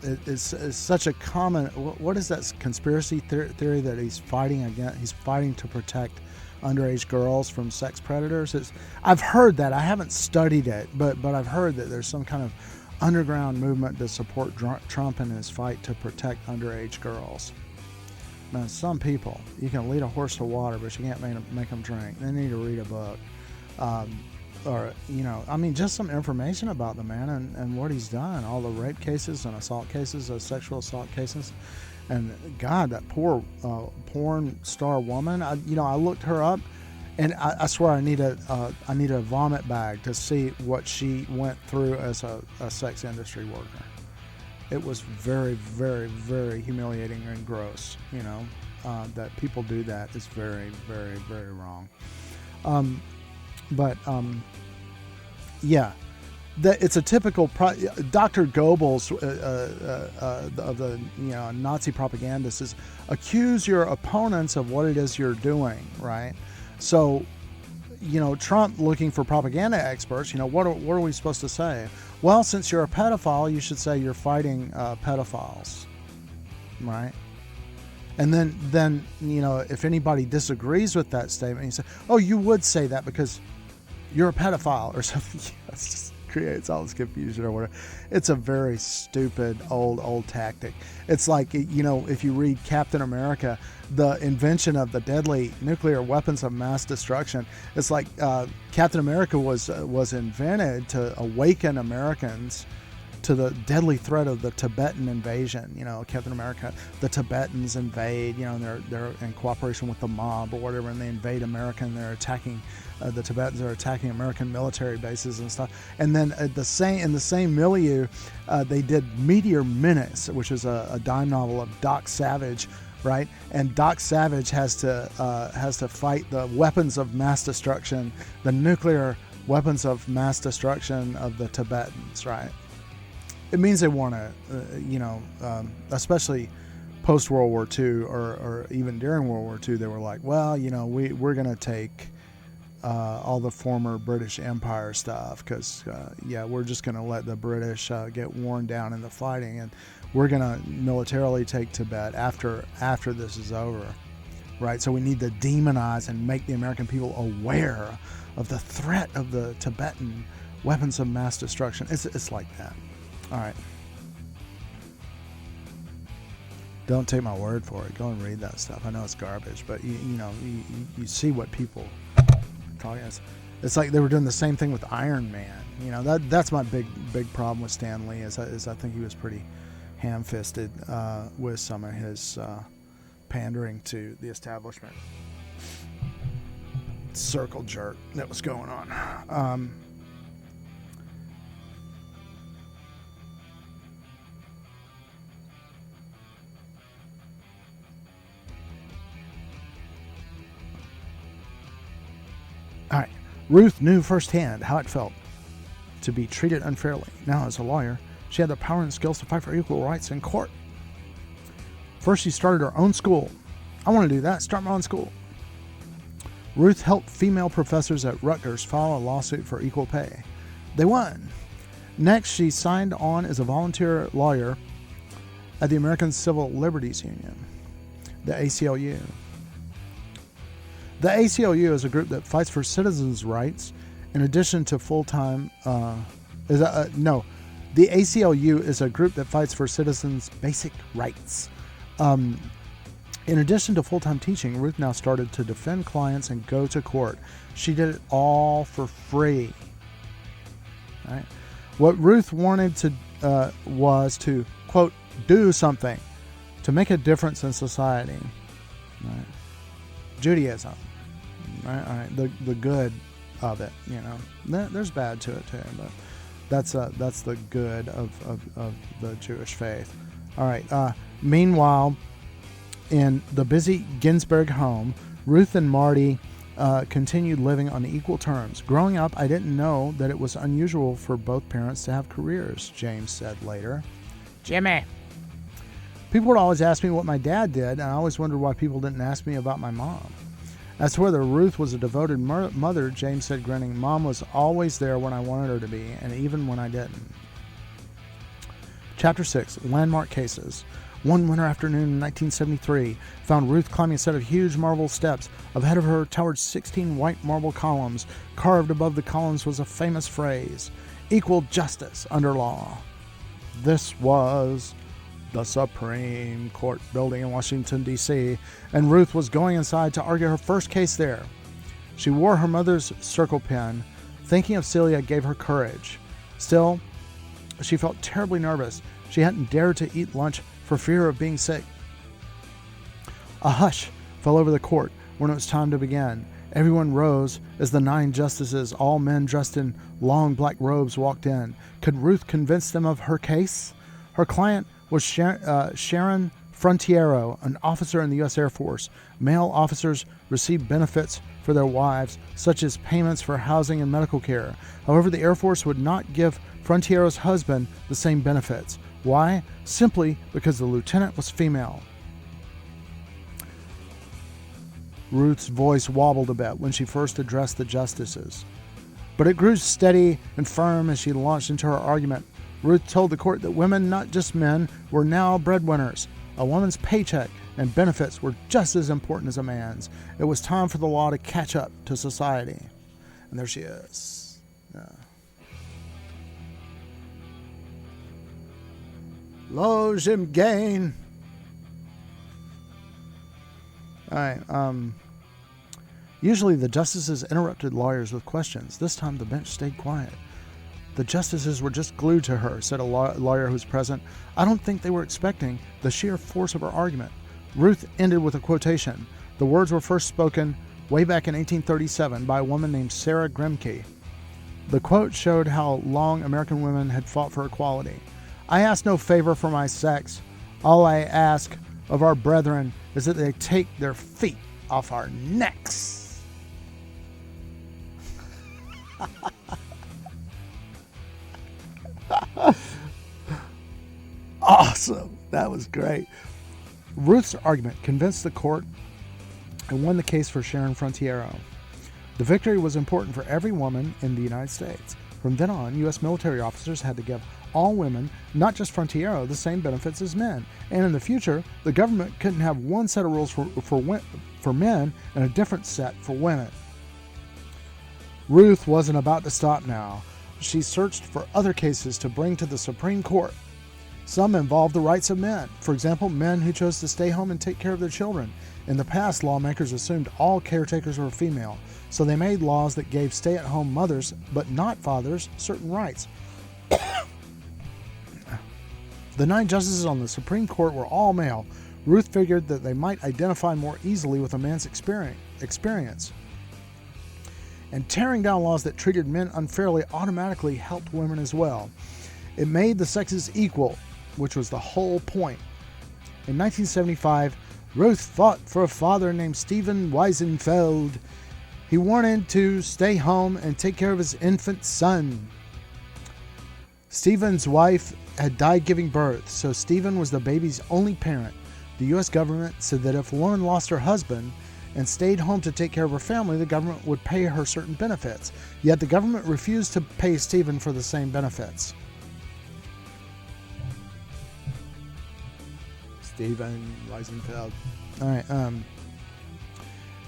it's such a common, what is that conspiracy theory that he's fighting against? He's fighting to protect underage girls from sex predators. I've heard that. I haven't studied it, but I've heard that there's some kind of underground movement to support Trump in his fight to protect underage girls. Man, some people, you can lead a horse to water, but you can't make them drink. They need to read a book. Or, just some information about the man and what he's done. All the rape cases and assault cases, sexual assault cases. And God, that poor porn star woman, I looked her up, and I swear I need a vomit bag to see what she went through as a sex industry worker. It was very, very, very humiliating and gross. That people do that is very, very, very wrong. It's a typical Dr. Goebbels of the Nazi propagandist is accuse your opponents of what it is you're doing, right? So, Trump looking for propaganda experts. What are we supposed to say? Well, since you're a pedophile, you should say you're fighting pedophiles, right? And then if anybody disagrees with that statement, you say, oh, you would say that because you're a pedophile or something. It's just creates all this confusion or whatever. It's a very stupid old tactic. It's like, if you read Captain America, the invention of the deadly nuclear weapons of mass destruction, it's like Captain America was invented to awaken Americans to the deadly threat of the Tibetan invasion. Captain America, the Tibetans invade, and they're in cooperation with the mob or whatever, and they invade America, and they're attacking, the Tibetans are attacking American military bases and stuff. And then in the same milieu, they did Meteor Menace, which is a dime novel of Doc Savage, right? And Doc Savage has to fight the weapons of mass destruction, the nuclear weapons of mass destruction of the Tibetans, right? It means they want to, especially post World War II or even during World War II, they were like, well, we're going to take all the former British Empire stuff because, we're just going to let the British get worn down in the fighting, and we're going to militarily take Tibet after this is over, right? So we need to demonize and make the American people aware of the threat of the Tibetan weapons of mass destruction. It's like that. All right. Don't take my word for it. Go and read that stuff. I know it's garbage, but you see what people talking. It's like they were doing the same thing with Iron Man. That's my big problem with Stan Lee is I think he was pretty ham-fisted with some of his pandering to the establishment. Circle jerk that was going on. All right. Ruth knew firsthand how it felt to be treated unfairly. Now, as a lawyer, she had the power and skills to fight for equal rights in court. First, she started her own school. I want to do that. Start my own school. Ruth helped female professors at Rutgers file a lawsuit for equal pay. They won. Next, she signed on as a volunteer lawyer at the American Civil Liberties Union, the ACLU. The ACLU is a group that fights for citizens' rights in addition to full-time... the ACLU is a group that fights for citizens' basic rights. In addition to full-time teaching, Ruth now started to defend clients and go to court. She did it all for free. Right? What Ruth wanted to was to, quote, do something to make a difference in society. Right? Judaism. Right? All right. The good of it, There's bad to it too, but that's the good of the Jewish faith. All right. Meanwhile, in the busy Ginsburg home, Ruth and Marty continued living on equal terms. Growing up, I didn't know that it was unusual for both parents to have careers, James said later. Jimmy. People would always ask me what my dad did, and I always wondered why people didn't ask me about my mom. As to whether Ruth was a devoted mother, James said, grinning, Mom was always there when I wanted her to be, and even when I didn't. Chapter 6, Landmark Cases. One winter afternoon in 1973 found Ruth climbing a set of huge marble steps. Ahead of her towered 16 white marble columns. Carved above the columns was a famous phrase, equal justice under law. This was the Supreme Court building in Washington, D.C., and Ruth was going inside to argue her first case there. She wore her mother's circle pin. Thinking of Celia gave her courage. Still, she felt terribly nervous. She hadn't dared to eat lunch for fear of being sick. A hush fell over the court when it was time to begin. Everyone rose as the 9 justices, all men dressed in long black robes, walked in. Could Ruth convince them of her case? Her client was Sharon Frontiero, an officer in the U.S. Air Force. Male officers received benefits for their wives, such as payments for housing and medical care. However, the Air Force would not give Frontiero's husband the same benefits. Why? Simply because the lieutenant was female. Ruth's voice wobbled a bit when she first addressed the justices, but it grew steady and firm as she launched into her argument. Ruth told the court that women, not just men, were now breadwinners. A woman's paycheck and benefits were just as important as a man's. It was time for the law to catch up to society. And there she is. Yeah. Lo, Jim Gain. All right. Usually the justices interrupted lawyers with questions. This time the bench stayed quiet. The justices were just glued to her, said a lawyer who was present. I don't think they were expecting the sheer force of her argument. Ruth ended with a quotation. The words were first spoken way back in 1837 by a woman named Sarah Grimke. The quote showed how long American women had fought for equality. I ask no favor for my sex. All I ask of our brethren is that they take their feet off our necks. Awesome. That was great. Ruth's argument convinced the court and won the case for Sharon Frontiero. The victory was important for every woman in the United States. From then on, U.S. military officers had to give all women, not just Frontiero, the same benefits as men. And in the future, the government couldn't have one set of rules for men and a different set for women. Ruth wasn't about to stop now. She searched for other cases to bring to the Supreme Court. Some involved the rights of men. For example, men who chose to stay home and take care of their children. In the past, lawmakers assumed all caretakers were female, so they made laws that gave stay-at-home mothers, but not fathers, certain rights. The 9 justices on the Supreme Court were all male. Ruth figured that they might identify more easily with a man's experience. And tearing down laws that treated men unfairly automatically helped women as well. It made the sexes equal, which was the whole point. In 1975, Ruth fought for a father named Stephen Weisenfeld. He wanted to stay home and take care of his infant son. Stephen's wife had died giving birth, so Stephen was the baby's only parent. The U.S. government said that if a woman lost her husband and stayed home to take care of her family, the government would pay her certain benefits. Yet the government refused to pay Stephen for the same benefits. Stephen Weisenfeld. All right.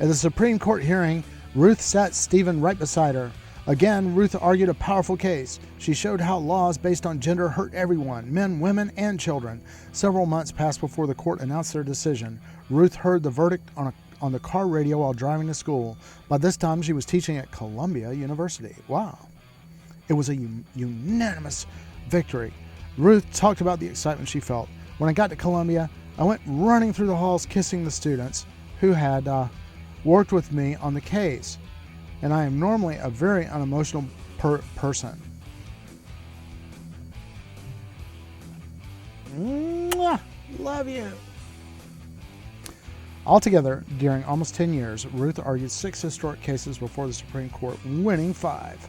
At the Supreme Court hearing, Ruth sat Stephen right beside her. Again, Ruth argued a powerful case. She showed how laws based on gender hurt everyone, men, women, and children. Several months passed before the court announced their decision. Ruth heard the verdict on the car radio while driving to school. By this time, she was teaching at Columbia University. Wow. It was a unanimous victory. Ruth talked about the excitement she felt. When I got to Columbia, I went running through the halls kissing the students who had worked with me on the case. And I am normally a very unemotional person. Mwah! Love you. Altogether, during almost 10 years, Ruth argued 6 historic cases before the Supreme Court, winning 5.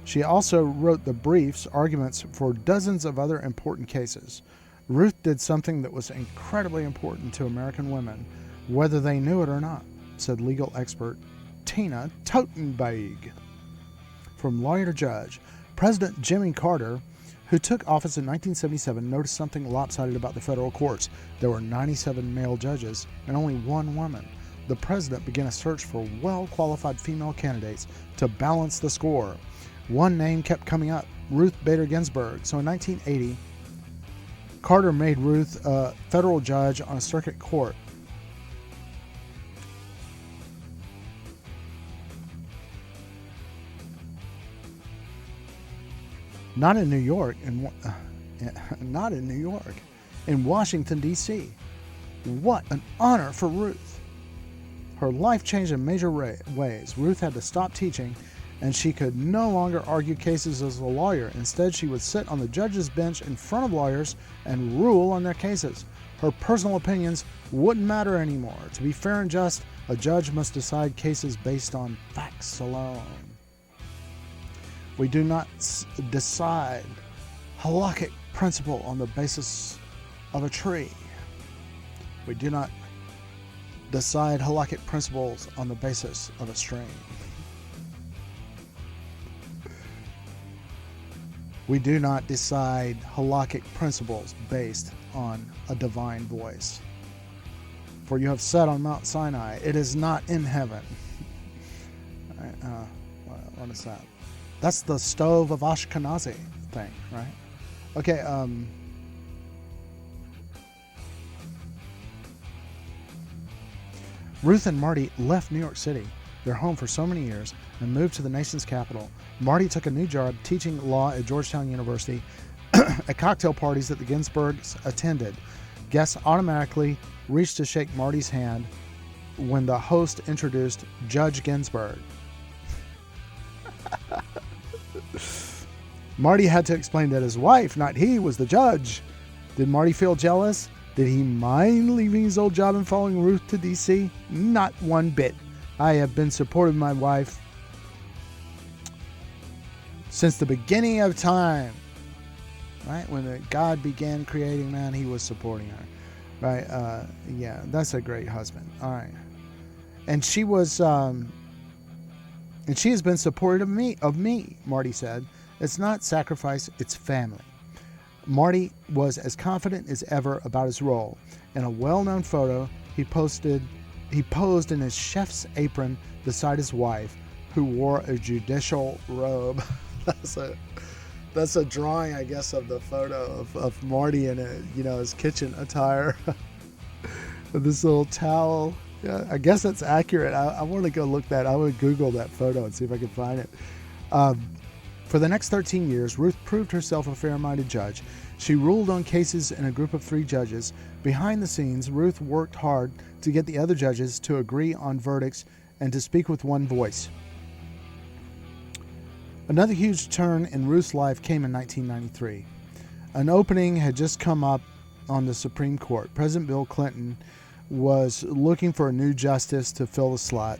She also wrote the briefs, arguments for dozens of other important cases. Ruth did something that was incredibly important to American women, whether they knew it or not, said legal expert Tina Totenberg. From lawyer to judge, President Jimmy Carter, who took office in 1977, noticed something lopsided about the federal courts. There were 97 male judges and only 1 woman. The president began a search for well-qualified female candidates to balance the score. One name kept coming up, Ruth Bader Ginsburg. So in 1980, Carter made Ruth a federal judge on a circuit court. Not in New York, not in New York, in Washington, D.C. What an honor for Ruth. Her life changed in major ways. Ruth had to stop teaching, and she could no longer argue cases as a lawyer. Instead, she would sit on the judge's bench in front of lawyers and rule on their cases. Her personal opinions wouldn't matter anymore. To be fair and just, a judge must decide cases based on facts alone. We do not decide halakhic principle on the basis of a tree. We do not decide halakhic principles on the basis of a stream. We do not decide halakhic principles based on a divine voice. For you have said on Mount Sinai, it is not in heaven. What is that? That's the stove of Ashkenazi thing, right? Okay, Ruth and Marty left New York City, their home for so many years, and moved to the nation's capital. Marty took a new job teaching law at Georgetown University. At cocktail parties that the Ginsburgs attended, guests automatically reached to shake Marty's hand when the host introduced Judge Ginsburg. Marty had to explain that his wife, not he, was the judge. Did Marty feel jealous? Did he mind leaving his old job and following Ruth to D.C.? Not one bit. I have been supporting my wife since the beginning of time. Right? When God began creating man, he was supporting her. Right? Yeah, that's a great husband. All right. And she was, and she has been supportive of me, Marty said. It's not sacrifice, it's family. Marty was as confident as ever about his role. In a well-known photo, he posed in his chef's apron beside his wife, who wore a judicial robe. That's a drawing, I guess, of the photo of Marty in his kitchen attire. With this little towel. Yeah, I guess that's accurate. I want to go look that. I would Google that photo and see if I can find it. For the next 13 years, Ruth proved herself a fair-minded judge. She ruled on cases in a group of 3 judges. Behind the scenes, Ruth worked hard to get the other judges to agree on verdicts and to speak with one voice. Another huge turn in Ruth's life came in 1993. An opening had just come up on the Supreme Court. President Bill Clinton was looking for a new justice to fill the slot.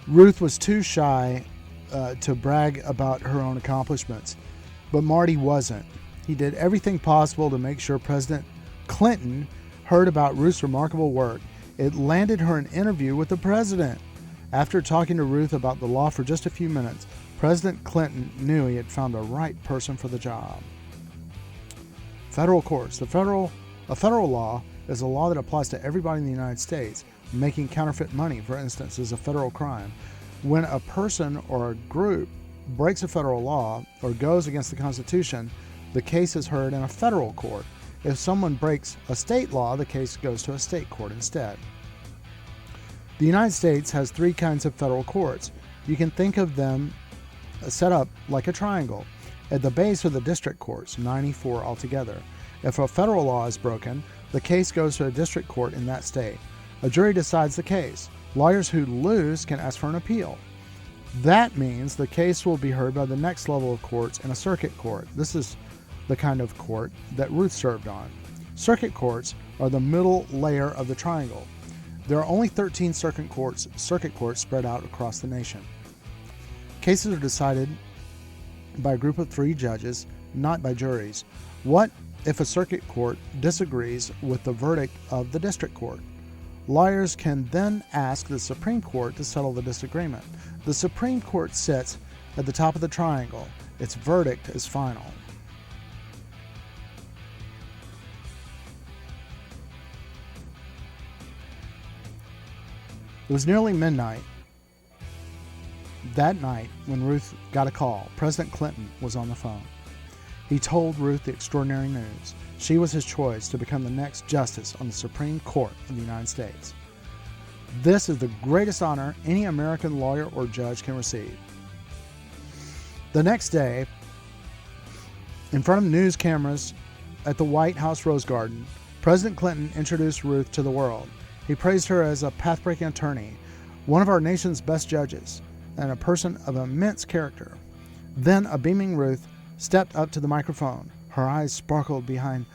Ruth was too shy to brag about her own accomplishments, but Marty wasn't. He did everything possible to make sure President Clinton heard about Ruth's remarkable work. It landed her an interview with the president. After talking to Ruth about the law for just a few minutes, President Clinton knew he had found the right person for the job. Federal courts. A federal law is a law that applies to everybody in the United States. Making counterfeit money, for instance, is a federal crime. When a person or a group breaks a federal law or goes against the Constitution, the case is heard in a federal court. If someone breaks a state law, the case goes to a state court instead. The United States has 3 kinds of federal courts. You can think of them set up like a triangle. At the base are the district courts, 94 altogether. If a federal law is broken, the case goes to a district court in that state. A jury decides the case. Lawyers who lose can ask for an appeal. That means the case will be heard by the next level of courts in a circuit court. This is the kind of court that Ruth served on. Circuit courts are the middle layer of the triangle. There are only 13 circuit courts spread out across the nation. Cases are decided by a group of 3 judges, not by juries. What if a circuit court disagrees with the verdict of the district court? Lawyers can then ask the Supreme Court to settle the disagreement. The Supreme Court sits at the top of the triangle. Its verdict is final. It was nearly midnight that night when Ruth got a call. President Clinton was on the phone. He told Ruth the extraordinary news. She was his choice to become the next justice on the Supreme Court of the United States. This is the greatest honor any American lawyer or judge can receive. The next day, in front of news cameras at the White House Rose Garden, President Clinton introduced Ruth to the world. He praised her as a path-breaking attorney, one of our nation's best judges, and a person of immense character. Then a beaming Ruth stepped up to the microphone. Her eyes sparkled behind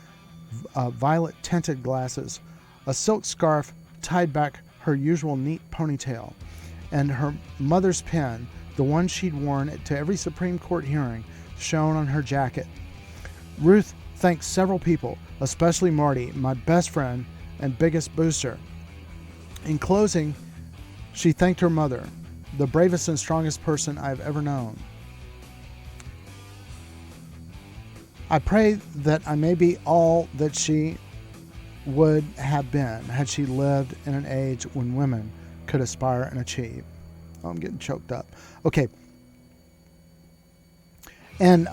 violet-tinted glasses. A silk scarf tied back her usual neat ponytail, and her mother's pin, the one she'd worn to every Supreme Court hearing, shone on her jacket. Ruth thanked several people, especially Marty, my best friend and biggest booster. In closing, she thanked her mother, the bravest and strongest person I've ever known. I pray that I may be all that she would have been had she lived in an age when women could aspire and achieve. Oh, I'm getting choked up. Okay. And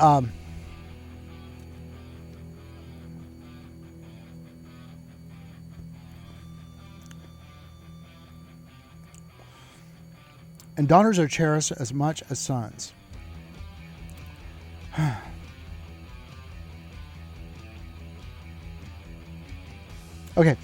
daughters are cherished as much as sons. Okay,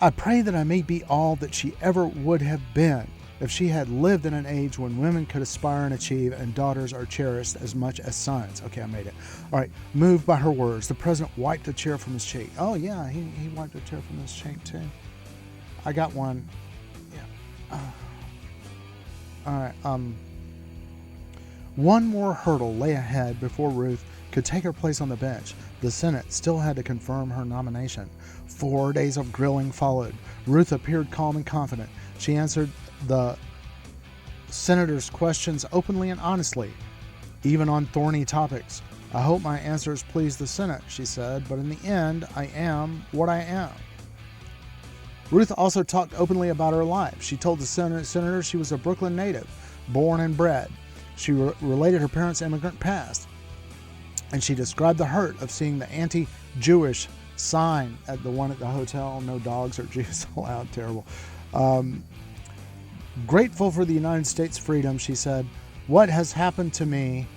I pray that I may be all that she ever would have been if she had lived in an age when women could aspire and achieve, and daughters are cherished as much as sons. Okay, I made it. All right, moved by her words, the president wiped a chair from his cheek. Oh, yeah, he wiped a chair from his cheek, too. I got one. Yeah. All right. One more hurdle lay ahead before Ruth could take her place on the bench. The Senate still had to confirm her nomination. 4 days of grilling followed. Ruth appeared calm and confident. She answered the senator's questions openly and honestly, even on thorny topics. I hope my answers please the Senate, she said, but in the end, I am what I am. Ruth also talked openly about her life. She told the senator she was a Brooklyn native, born and bred. She related her parents' immigrant past, and she described the hurt of seeing the anti-Jewish sign at the one at the hotel, no dogs or Jews allowed. Terrible. Grateful for the United States' freedom, she said, what has happened to me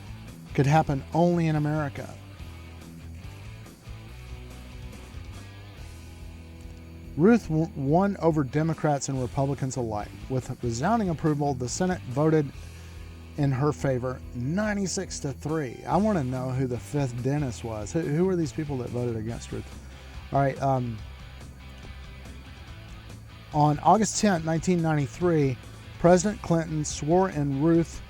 could happen only in America. Ruth won over Democrats and Republicans alike. With resounding approval, the Senate voted in her favor 96-3. I want to know who the fifth dentist was. Who were these people that voted against Ruth? All right. On August 10, 1993, President Clinton swore in Ruth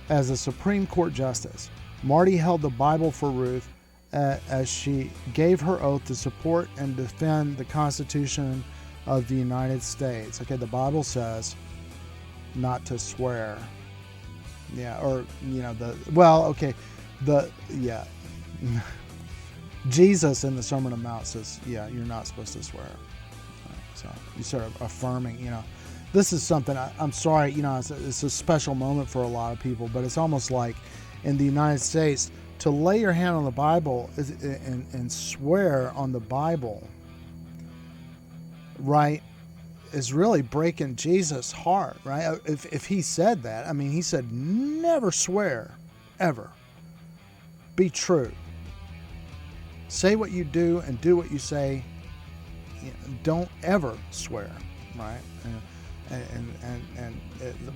as a Supreme Court justice. Marty held the Bible for Ruth as she gave her oath to support and defend the Constitution of the United States. Okay, the Bible says not to swear. Yeah, or, Jesus in the Sermon on the Mount says, yeah, you're not supposed to swear. So you sort of affirming, this is something, I'm sorry, it's a special moment for a lot of people, but it's almost like in the United States, to lay your hand on the Bible and swear on the Bible, right, is really breaking Jesus' heart, right? If he said that, he said, never swear, ever. Be true. Say what you do and do what you say. Don't ever swear, right? And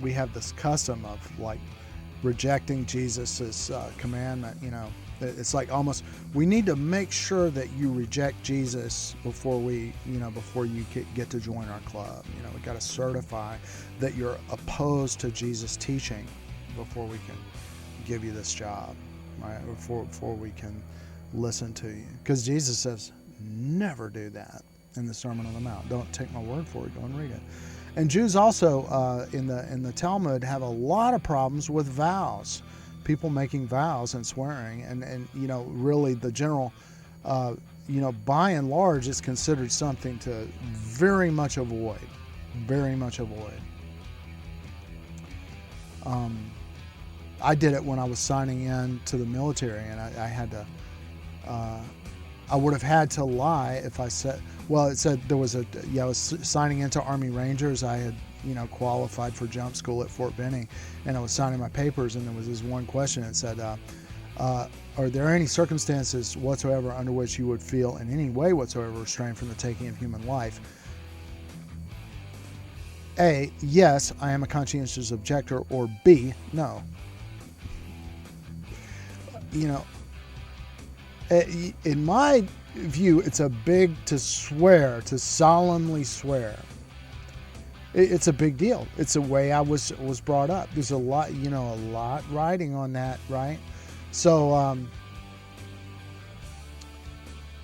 we have this custom of like rejecting Jesus's commandment. It's like almost we need to make sure that you reject Jesus before you get to join our club. We got to certify that you're opposed to Jesus' teaching before we can give you this job, right? Before we can listen to you, because Jesus says never do that in the Sermon on the Mount. Don't take my word for it. Go and read it. And Jews also in the Talmud have a lot of problems with vows, people making vows and swearing, and really the general by and large it's considered something to very much avoid. I did it when I was signing in to the military, and I had to I would have had to lie if I said, well, it said there was I was signing into Army Rangers. I had, qualified for jump school at Fort Benning, and I was signing my papers, and there was this one question that said, are there any circumstances whatsoever under which you would feel in any way whatsoever restrained from the taking of human life? A, yes, I am a conscientious objector, or B, no. In my view, it's a big to solemnly swear. It's a big deal. It's the way I was brought up. There's a lot riding on that, right? So,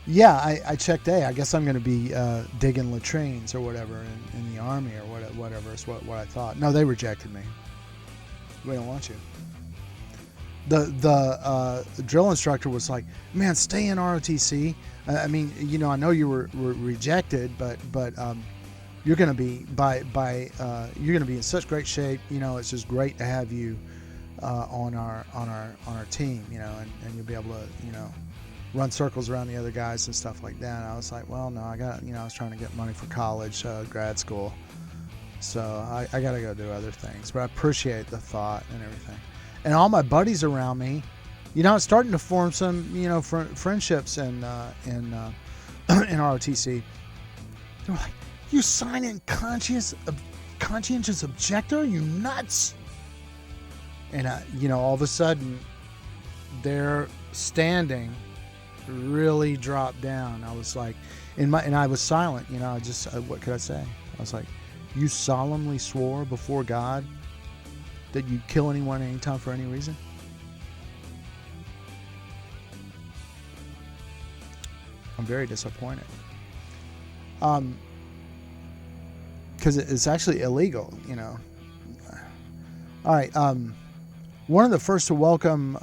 I checked A. I guess I'm going to be digging latrines or whatever in the Army or whatever is what I thought. No, they rejected me. We don't want you. The drill instructor was like, man, stay in ROTC. I mean, I know you were rejected, but you're going to be you're going to be in such great shape. It's just great to have you on our team. And you'll be able to run circles around the other guys and stuff like that. And I was like, well, no, I got I was trying to get money for college, grad school, so I got to go do other things. But I appreciate the thought and everything. And all my buddies around me, it's starting to form some, friendships in ROTC. They were like, "You sign in conscientious objector? Are you nuts?" And all of a sudden, their standing really dropped down. I was like, and I was silent. I just, what could I say? I was like, "You solemnly swore before God that you'd kill anyone anytime for any reason?" I'm very disappointed. Because it's actually illegal, All right. One of the first to welcome,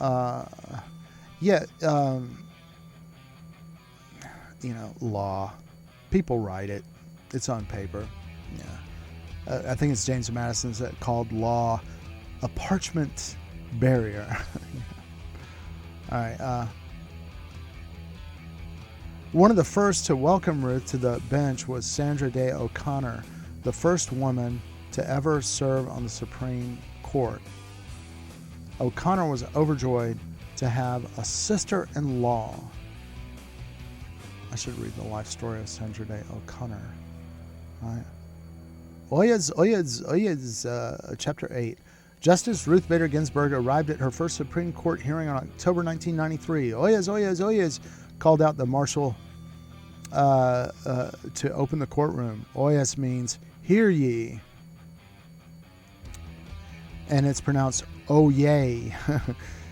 law. People write it. It's on paper. Yeah. I think it's James Madison that called law a parchment barrier. All right. One of the first to welcome Ruth to the bench was Sandra Day O'Connor, the first woman to ever serve on the Supreme Court. O'Connor was overjoyed to have a sister-in-law. I should read the life story of Sandra Day O'Connor. All right. Oyez, Chapter 8. Justice Ruth Bader Ginsburg arrived at her first Supreme Court hearing on October 1993. Oyez, called out the marshal to open the courtroom. Oyez means, hear ye. And it's pronounced, oh yay.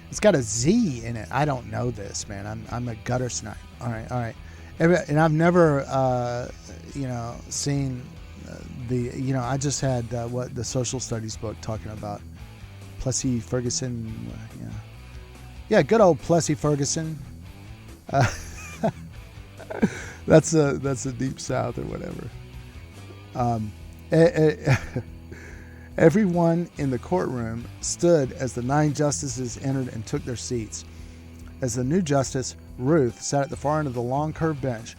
It's got a Z in it. I don't know this, man. I'm a gutter snipe. All right. And I've never, seen I just had the social studies book talking about Plessy Ferguson. Yeah, good old Plessy Ferguson. That's the Deep South or whatever. Everyone in the courtroom stood as the 9 justices entered and took their seats. As the new justice, Ruth, sat at the far end of the long curved bench.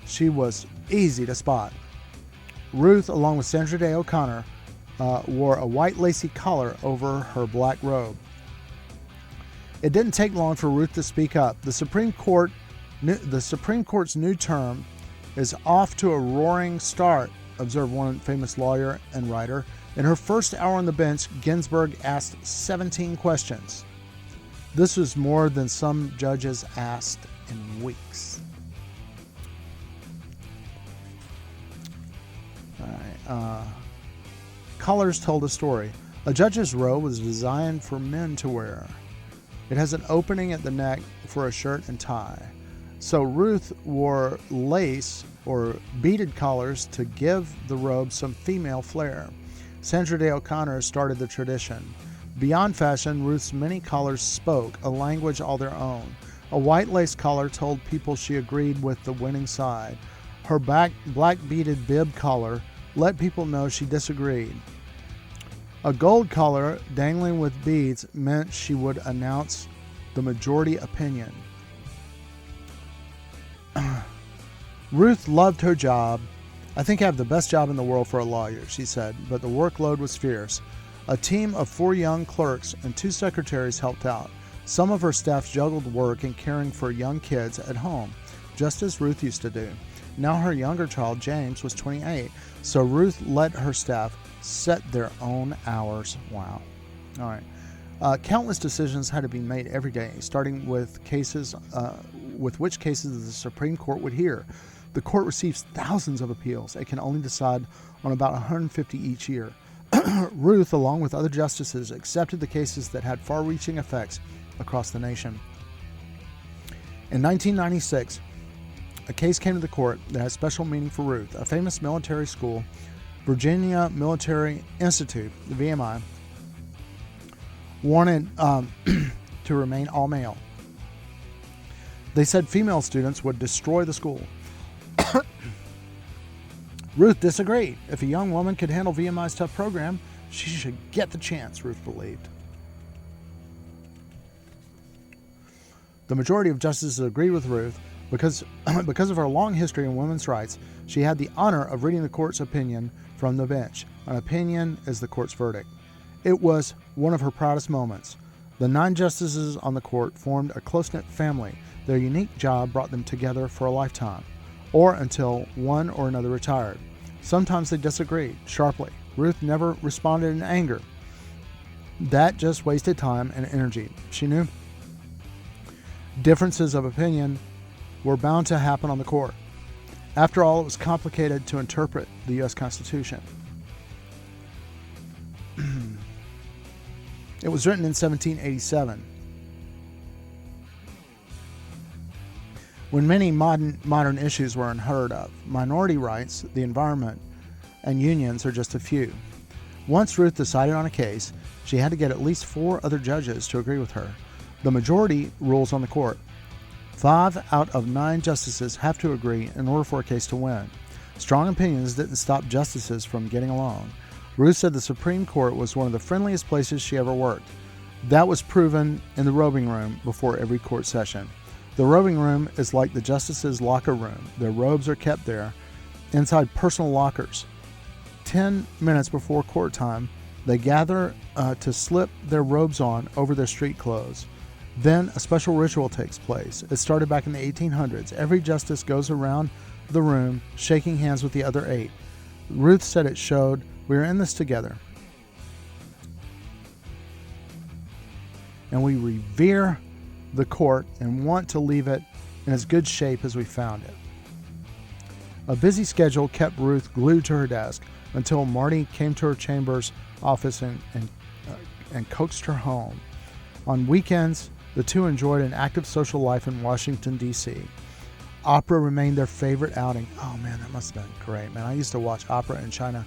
She was easy to spot. Ruth, along with Sandra Day O'Connor, wore a white lacy collar over her black robe. It didn't take long for Ruth to speak up. The Supreme Court's new term is off to a roaring start, observed one famous lawyer and writer. In her first hour on the bench, Ginsburg asked 17 questions. This was more than some judges asked in weeks. All right. Collars told a story. A judge's robe was designed for men to wear. It has an opening at the neck for a shirt and tie. So Ruth wore lace or beaded collars to give the robe some female flair. Sandra Day O'Connor started the tradition. Beyond fashion, Ruth's many collars spoke a language all their own. A white lace collar told people she agreed with the winning side. Her black beaded bib collar let people know she disagreed. A gold collar dangling with beads meant she would announce the majority opinion. Ruth loved her job. I think I have the best job in the world for a lawyer, she said, but the workload was fierce. A team of 4 young clerks and 2 secretaries helped out. Some of her staff juggled work and caring for young kids at home, just as Ruth used to do. Now her younger child, James, was 28, so Ruth let her staff set their own hours. Wow. All right. Countless decisions had to be made every day, starting with which cases the Supreme Court would hear. The court receives thousands of appeals. It can only decide on about 150 each year. Ruth, along with other justices, accepted the cases that had far-reaching effects across the nation. In 1996, a case came to the court that had special meaning for Ruth. A famous military school, Virginia Military Institute, the VMI, wanted to remain all-male. They said female students would destroy the school. Ruth disagreed. If a young woman could handle VMI's tough program, she should get the chance, Ruth believed. The majority of justices agreed with Ruth. Because of her long history in women's rights, she had the honor of reading the court's opinion from the bench. An opinion is the court's verdict. It was one of her proudest moments. The 9 justices on the court formed a close-knit family. Their unique job brought them together for a lifetime, or until one or another retired. Sometimes they disagreed sharply. Ruth never responded in anger. That just wasted time and energy. She knew differences of opinion were bound to happen on the court. After all, it was complicated to interpret the U.S. Constitution. It was written in 1787. When many modern issues were unheard of. Minority rights, the environment, and unions are just a few. Once Ruth decided on a case, she had to get at least 4 other judges to agree with her. The majority rules on the court. 5 out of 9 justices have to agree in order for a case to win. Strong opinions didn't stop justices from getting along. Ruth said the Supreme Court was one of the friendliest places she ever worked. That was proven in the robing room before every court session. The robing room is like the justices' locker room. Their robes are kept there, inside personal lockers. 10 minutes before court time, they gather to slip their robes on over their street clothes. Then a special ritual takes place. It started back in the 1800s. Every justice goes around the room, shaking hands with the other 8. Ruth said it showed, "We are in this together, and we revere the court and want to leave it in as good shape as we found it." A busy schedule kept Ruth glued to her desk until Marty came to her chambers office and coaxed her home. On weekends, the two enjoyed an active social life in Washington, D.C. Opera remained their favorite outing. Oh man, that must have been great, man. I used to watch opera in China.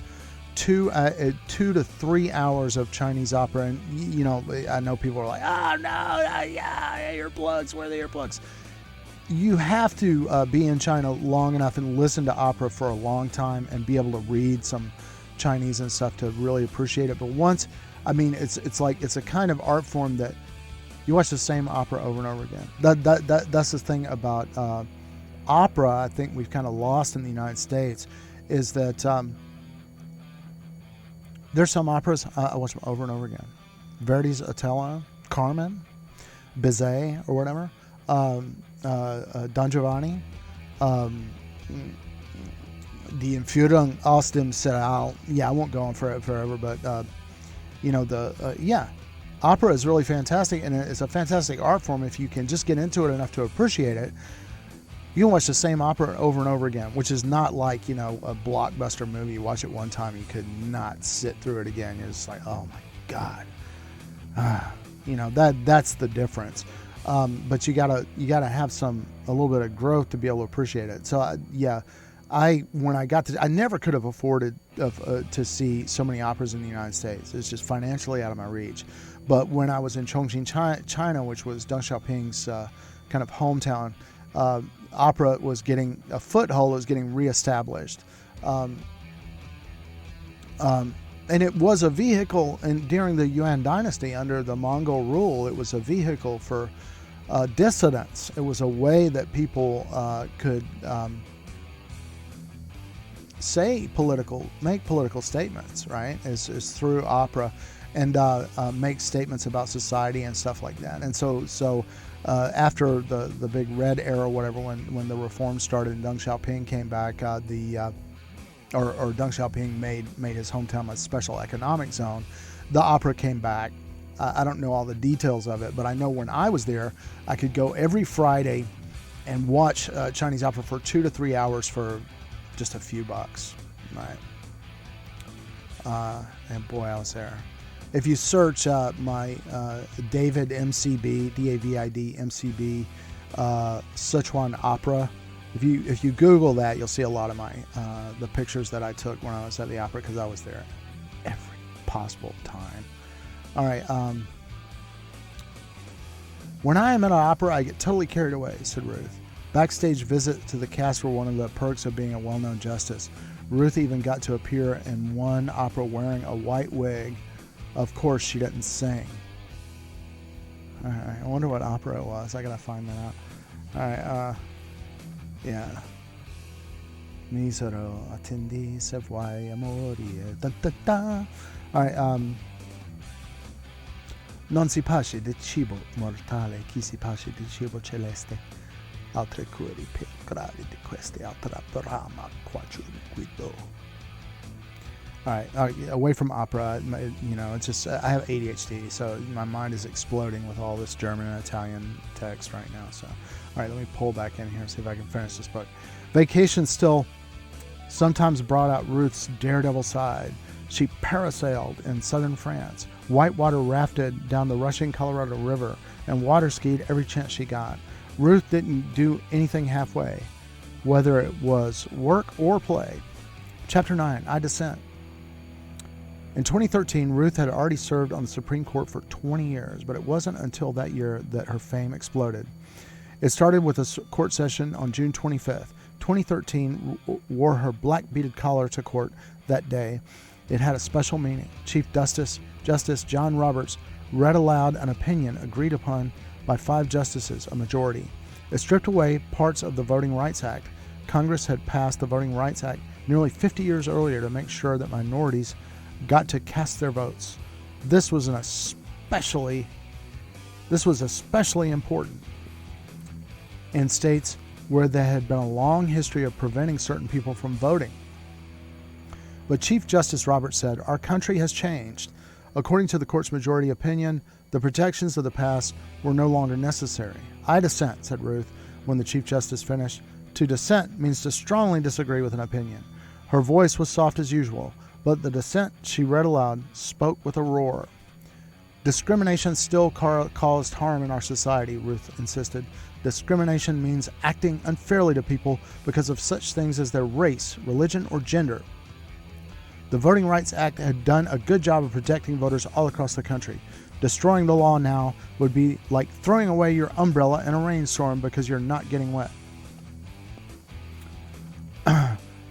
2 to 3 hours of Chinese opera, and you know, I know people are like, "Oh no, yeah, earplugs, where are the earplugs?" You have to be in China long enough and listen to opera for a long time and be able to read some Chinese and stuff to really appreciate it. But once, I mean, it's like it's a kind of art form that you watch the same opera over and over again. That's the thing about opera. I think we've kind of lost in the United States is that there's some operas I watch them over and over again. Verdi's Otello, Carmen, Bizet, or whatever. Don Giovanni, Die Entführung aus dem Serail. Yeah, I won't go on forever, but opera is really fantastic, and it's a fantastic art form if you can just get into it enough to appreciate it. You can watch the same opera over and over again, which is not like, a blockbuster movie. You watch it one time, you could not sit through it again. You're just like, oh my God. That's the difference. But you gotta have a little bit of growth to be able to appreciate it. So I never could have afforded to see so many operas in the United States. It's just financially out of my reach. But when I was in Chongqing, China, which was Deng Xiaoping's kind of hometown, opera was getting a foothold. It was getting reestablished. And it was a vehicle, and during the Yuan dynasty, under the Mongol rule, it was a vehicle for dissidents. It was a way that people could make political statements, right? Is through opera, and make statements about society and stuff like that. And so after the big red era, whatever, when the reform started and Deng Xiaoping came back, or Deng Xiaoping made his hometown a special economic zone, the opera came back. I don't know all the details of it, but I know when I was there, I could go every Friday and watch Chinese opera for 2 to 3 hours for just a few bucks, right? And boy, I was there. If you search my David MCB, D-A-V-I-D MCB, Sichuan opera, if you Google that, you'll see a lot of my the pictures that I took when I was at the opera, because I was there every possible time. All right. When I am at an opera, I get totally carried away, said Ruth. Backstage visit to the cast were one of the perks of being a well-known justice. Ruth even got to appear in one opera wearing a white wig. Of course, she didn't sing. All right, I wonder what opera it was. I gotta find that out. All right, yeah. Misero attendi se vuoi amore. Da, da, da. All right, non si pasce di cibo mortale, chi si pasce di cibo celeste. Altre curi più gravi di queste altra drama qua giù guido. All right, away from opera, it's just, I have ADHD, so my mind is exploding with all this German and Italian text right now. So, all right, let me pull back in here and see if I can finish this book. Vacation still sometimes brought out Ruth's daredevil side. She parasailed in southern France, whitewater rafted down the rushing Colorado River, and water skied every chance she got. Ruth didn't do anything halfway, whether it was work or play. Chapter 9, I Dissent. In 2013, Ruth had already served on the Supreme Court for 20 years, but it wasn't until that year that her fame exploded. It started with a court session on June 25th. 2013 wore her black beaded collar to court that day. It had a special meaning. Chief Justice John Roberts read aloud an opinion agreed upon by 5 justices, a majority. It stripped away parts of the Voting Rights Act. Congress had passed the Voting Rights Act nearly 50 years earlier to make sure that minorities got to cast their votes. This was especially important in states where there had been a long history of preventing certain people from voting. But Chief Justice Roberts said, "Our country has changed. According to the court's majority opinion, the protections of the past were no longer necessary." I dissent, said Ruth when the Chief Justice finished. To dissent means to strongly disagree with an opinion. Her voice was soft as usual, but the dissent she read aloud spoke with a roar. Discrimination still caused harm in our society, Ruth insisted. Discrimination means acting unfairly to people because of such things as their race, religion, or gender. The Voting Rights Act had done a good job of protecting voters all across the country. Destroying the law now would be like throwing away your umbrella in a rainstorm because you're not getting wet.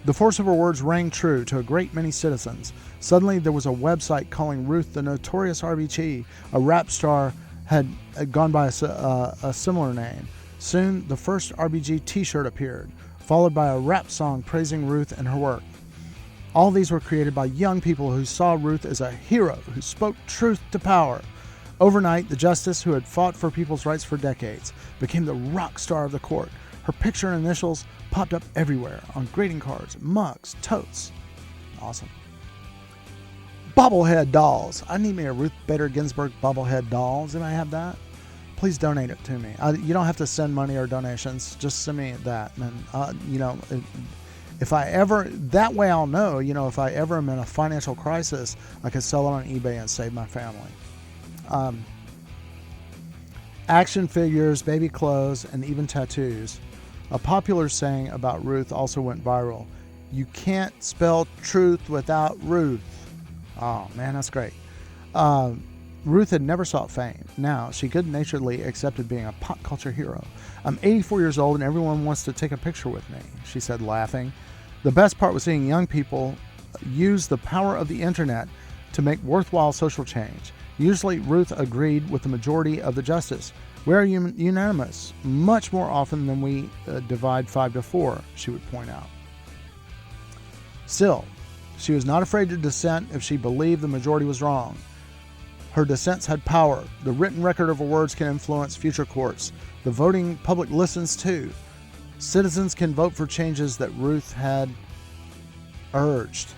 The force of her words rang true to a great many citizens. Suddenly there was a website calling Ruth the Notorious RBG. A rap star had gone by a similar name. Soon the first RBG t-shirt appeared, followed by a rap song praising Ruth and her work. All these were created by young people who saw Ruth as a hero who spoke truth to power. Overnight, the justice who had fought for people's rights for decades became the rock star of the court. Her picture and initials popped up everywhere, on greeting cards, mugs, totes. Awesome. Bobblehead dolls. I need me a Ruth Bader Ginsburg bobblehead doll. Does anybody have that? Please donate it to me. You don't have to send money or donations. Just send me that. And, if I ever, that way I'll know, if I ever am in a financial crisis, I could sell it on eBay and save my family. Action figures, baby clothes, and even tattoos. A popular saying about Ruth also went viral. You can't spell truth without Ruth. Oh, man, that's great. Ruth had never sought fame. Now, she good-naturedly accepted being a pop culture hero. I'm 84 years old and everyone wants to take a picture with me, she said, laughing. The best part was seeing young people use the power of the internet to make worthwhile social change. Usually, Ruth agreed with the majority of the justice. We are unanimous, much more often than we divide 5 to 4, she would point out. Still, she was not afraid to dissent if she believed the majority was wrong. Her dissents had power. The written record of her words can influence future courts. The voting public listens too. Citizens can vote for changes that Ruth had urged.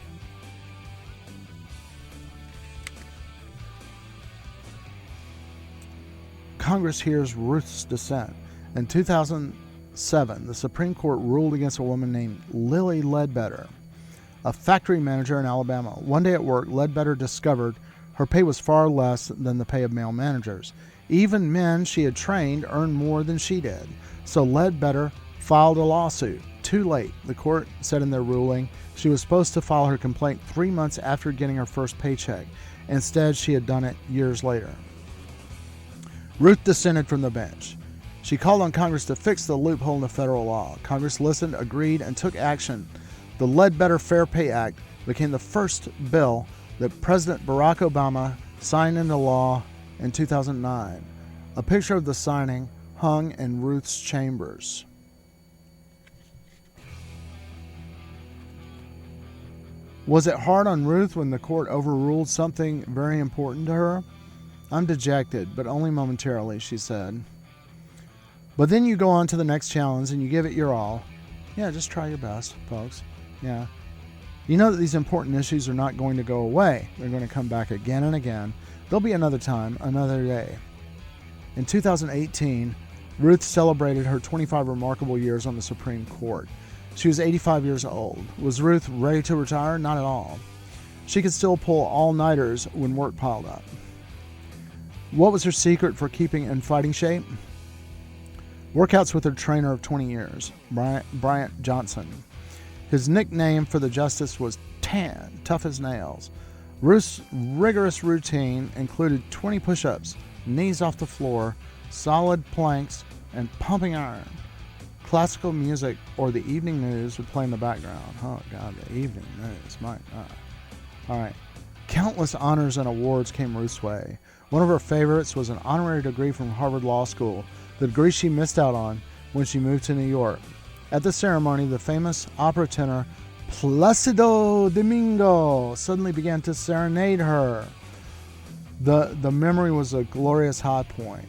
Congress hears Ruth's dissent. In 2007, the Supreme Court ruled against a woman named Lilly Ledbetter, a factory manager in Alabama. One day at work, Ledbetter discovered her pay was far less than the pay of male managers. Even men she had trained earned more than she did. So Ledbetter filed a lawsuit. Too late, the court said in their ruling she was supposed to file her complaint 3 months after getting her first paycheck. Instead, she had done it years later. Ruth dissented from the bench. She called on Congress to fix the loophole in the federal law. Congress listened, agreed, and took action. The Ledbetter Fair Pay Act became the first bill that President Barack Obama signed into law in 2009. A picture of the signing hung in Ruth's chambers. Was it hard on Ruth when the court overruled something very important to her? I'm dejected, but only momentarily, she said. But then you go on to the next challenge and you give it your all. Yeah, just try your best, folks. Yeah. You know that these important issues are not going to go away. They're going to come back again and again. There'll be another time, another day. In 2018, Ruth celebrated her 25 remarkable years on the Supreme Court. She was 85 years old. Was Ruth ready to retire? Not at all. She could still pull all-nighters when work piled up. What was her secret for keeping in fighting shape? Workouts with her trainer of 20 years, Bryant Johnson. His nickname for the justice was Tan, tough as nails. Ruth's rigorous routine included 20 push-ups, knees off the floor, solid planks, and pumping iron. Classical music or the evening news would play in the background. Oh, God, the evening news. My God. All right. Countless honors and awards came Ruth's way. One of her favorites was an honorary degree from Harvard Law School, the degree she missed out on when she moved to New York. At the ceremony, the famous opera tenor Placido Domingo suddenly began to serenade her. The memory was a glorious high point.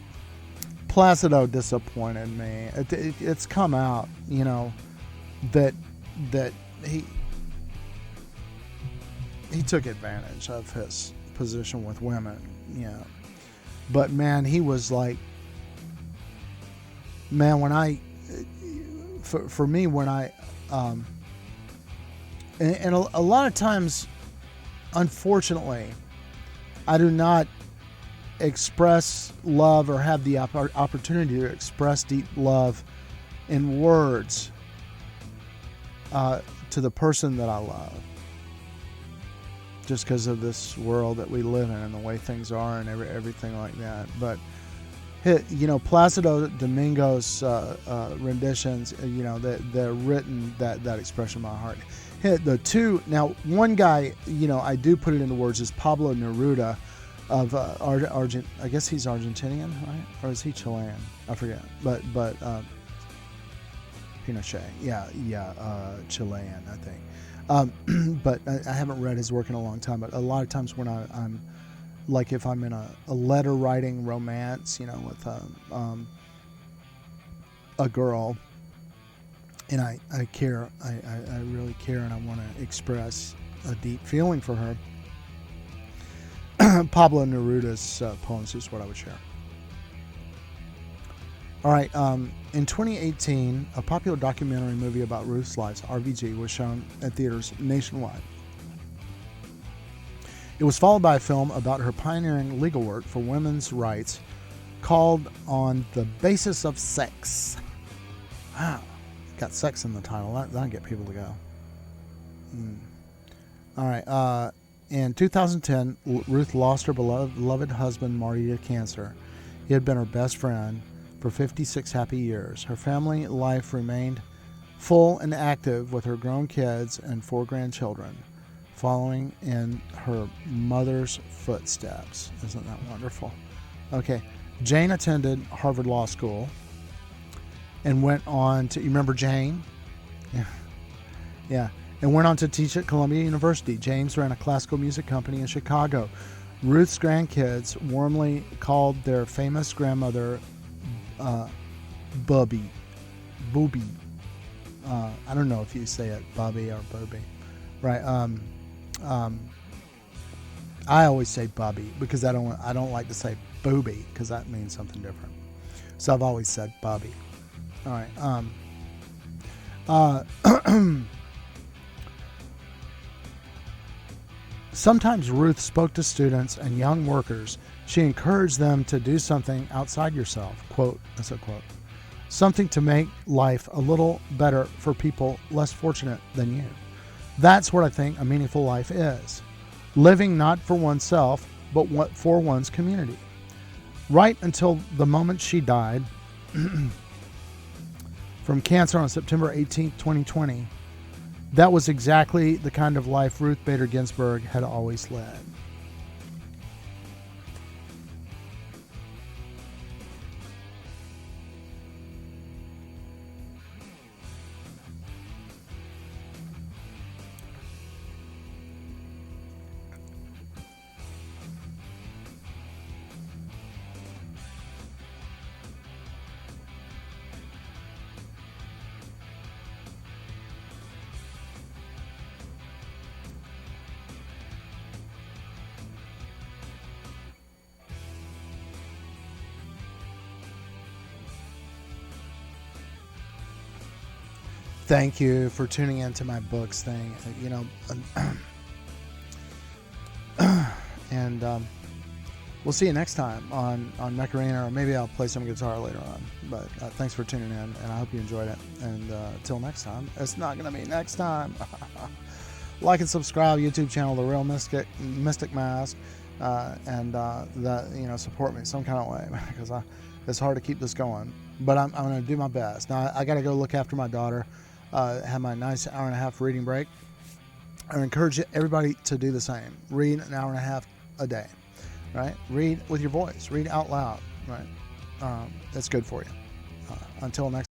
Placido disappointed me. It's come out, you know, that he took advantage of his position with women, you know. But man, he was like, man, when I, for me, when I, and a lot of times, unfortunately, I do not express love or have the opportunity to express deep love in words to the person that I love, just because of this world that we live in and the way things are and everything like that. But you know, Placido Domingo's renditions, you know, they're written that expression in my heart. The two, now one guy, you know, I do put it into words, is Pablo Neruda of I guess he's Argentinian, right? Or is he Chilean? I forget. But Pinochet, Chilean, I think. But I haven't read his work in a long time. But a lot of times when I'm like, if I'm in a letter writing romance, you know, with a girl, and I care, I really care, and I want to express a deep feeling for her, Pablo Neruda's poems is what I would share. All right, in 2018, a popular documentary movie about Ruth's life, RBG, was shown at theaters nationwide. It was followed by a film about her pioneering legal work for women's rights called On the Basis of Sex. Wow, got sex in the title. That'll get people to go. All right, in 2010, Ruth lost her beloved husband, Marty, to cancer. He had been her best friend for 56 happy years. Her family life remained full and active with her grown kids and 4 grandchildren, following in her mother's footsteps. Isn't that wonderful? Okay, Jane attended Harvard Law School and went on to, you remember Jane? Yeah. and went on to teach at Columbia University. James ran a classical music company in Chicago. Ruth's grandkids warmly called their famous grandmother Bubby. I don't know if you say it Bubby or Booby, right? I always say Bubby because I don't like to say Booby because that means something different. So I've always said Bubby. All right. Sometimes Ruth spoke to students and young workers. She encouraged them to do something outside yourself. Quote, that's a quote. Something to make life a little better for people less fortunate than you. That's what I think a meaningful life is. Living not for oneself, but for one's community. Right until the moment she died from cancer on September 18, 2020, that was exactly the kind of life Ruth Bader Ginsburg had always led. Thank you for tuning into my books thing. And we'll see you next time on Macarena, or maybe I'll play some guitar later on. But thanks for tuning in, and I hope you enjoyed it. And till next time, it's not going to be next time. Like and subscribe YouTube channel, The Real Mystic Mask, and support me some kind of way because it's hard to keep this going. But I'm going to do my best. Now I got to go look after my daughter. Have my nice hour-and-a-half reading break. I encourage everybody to do the same. Read an hour-and-a-half a day, right? Read with your voice. Read out loud, right? That's good for you. Until next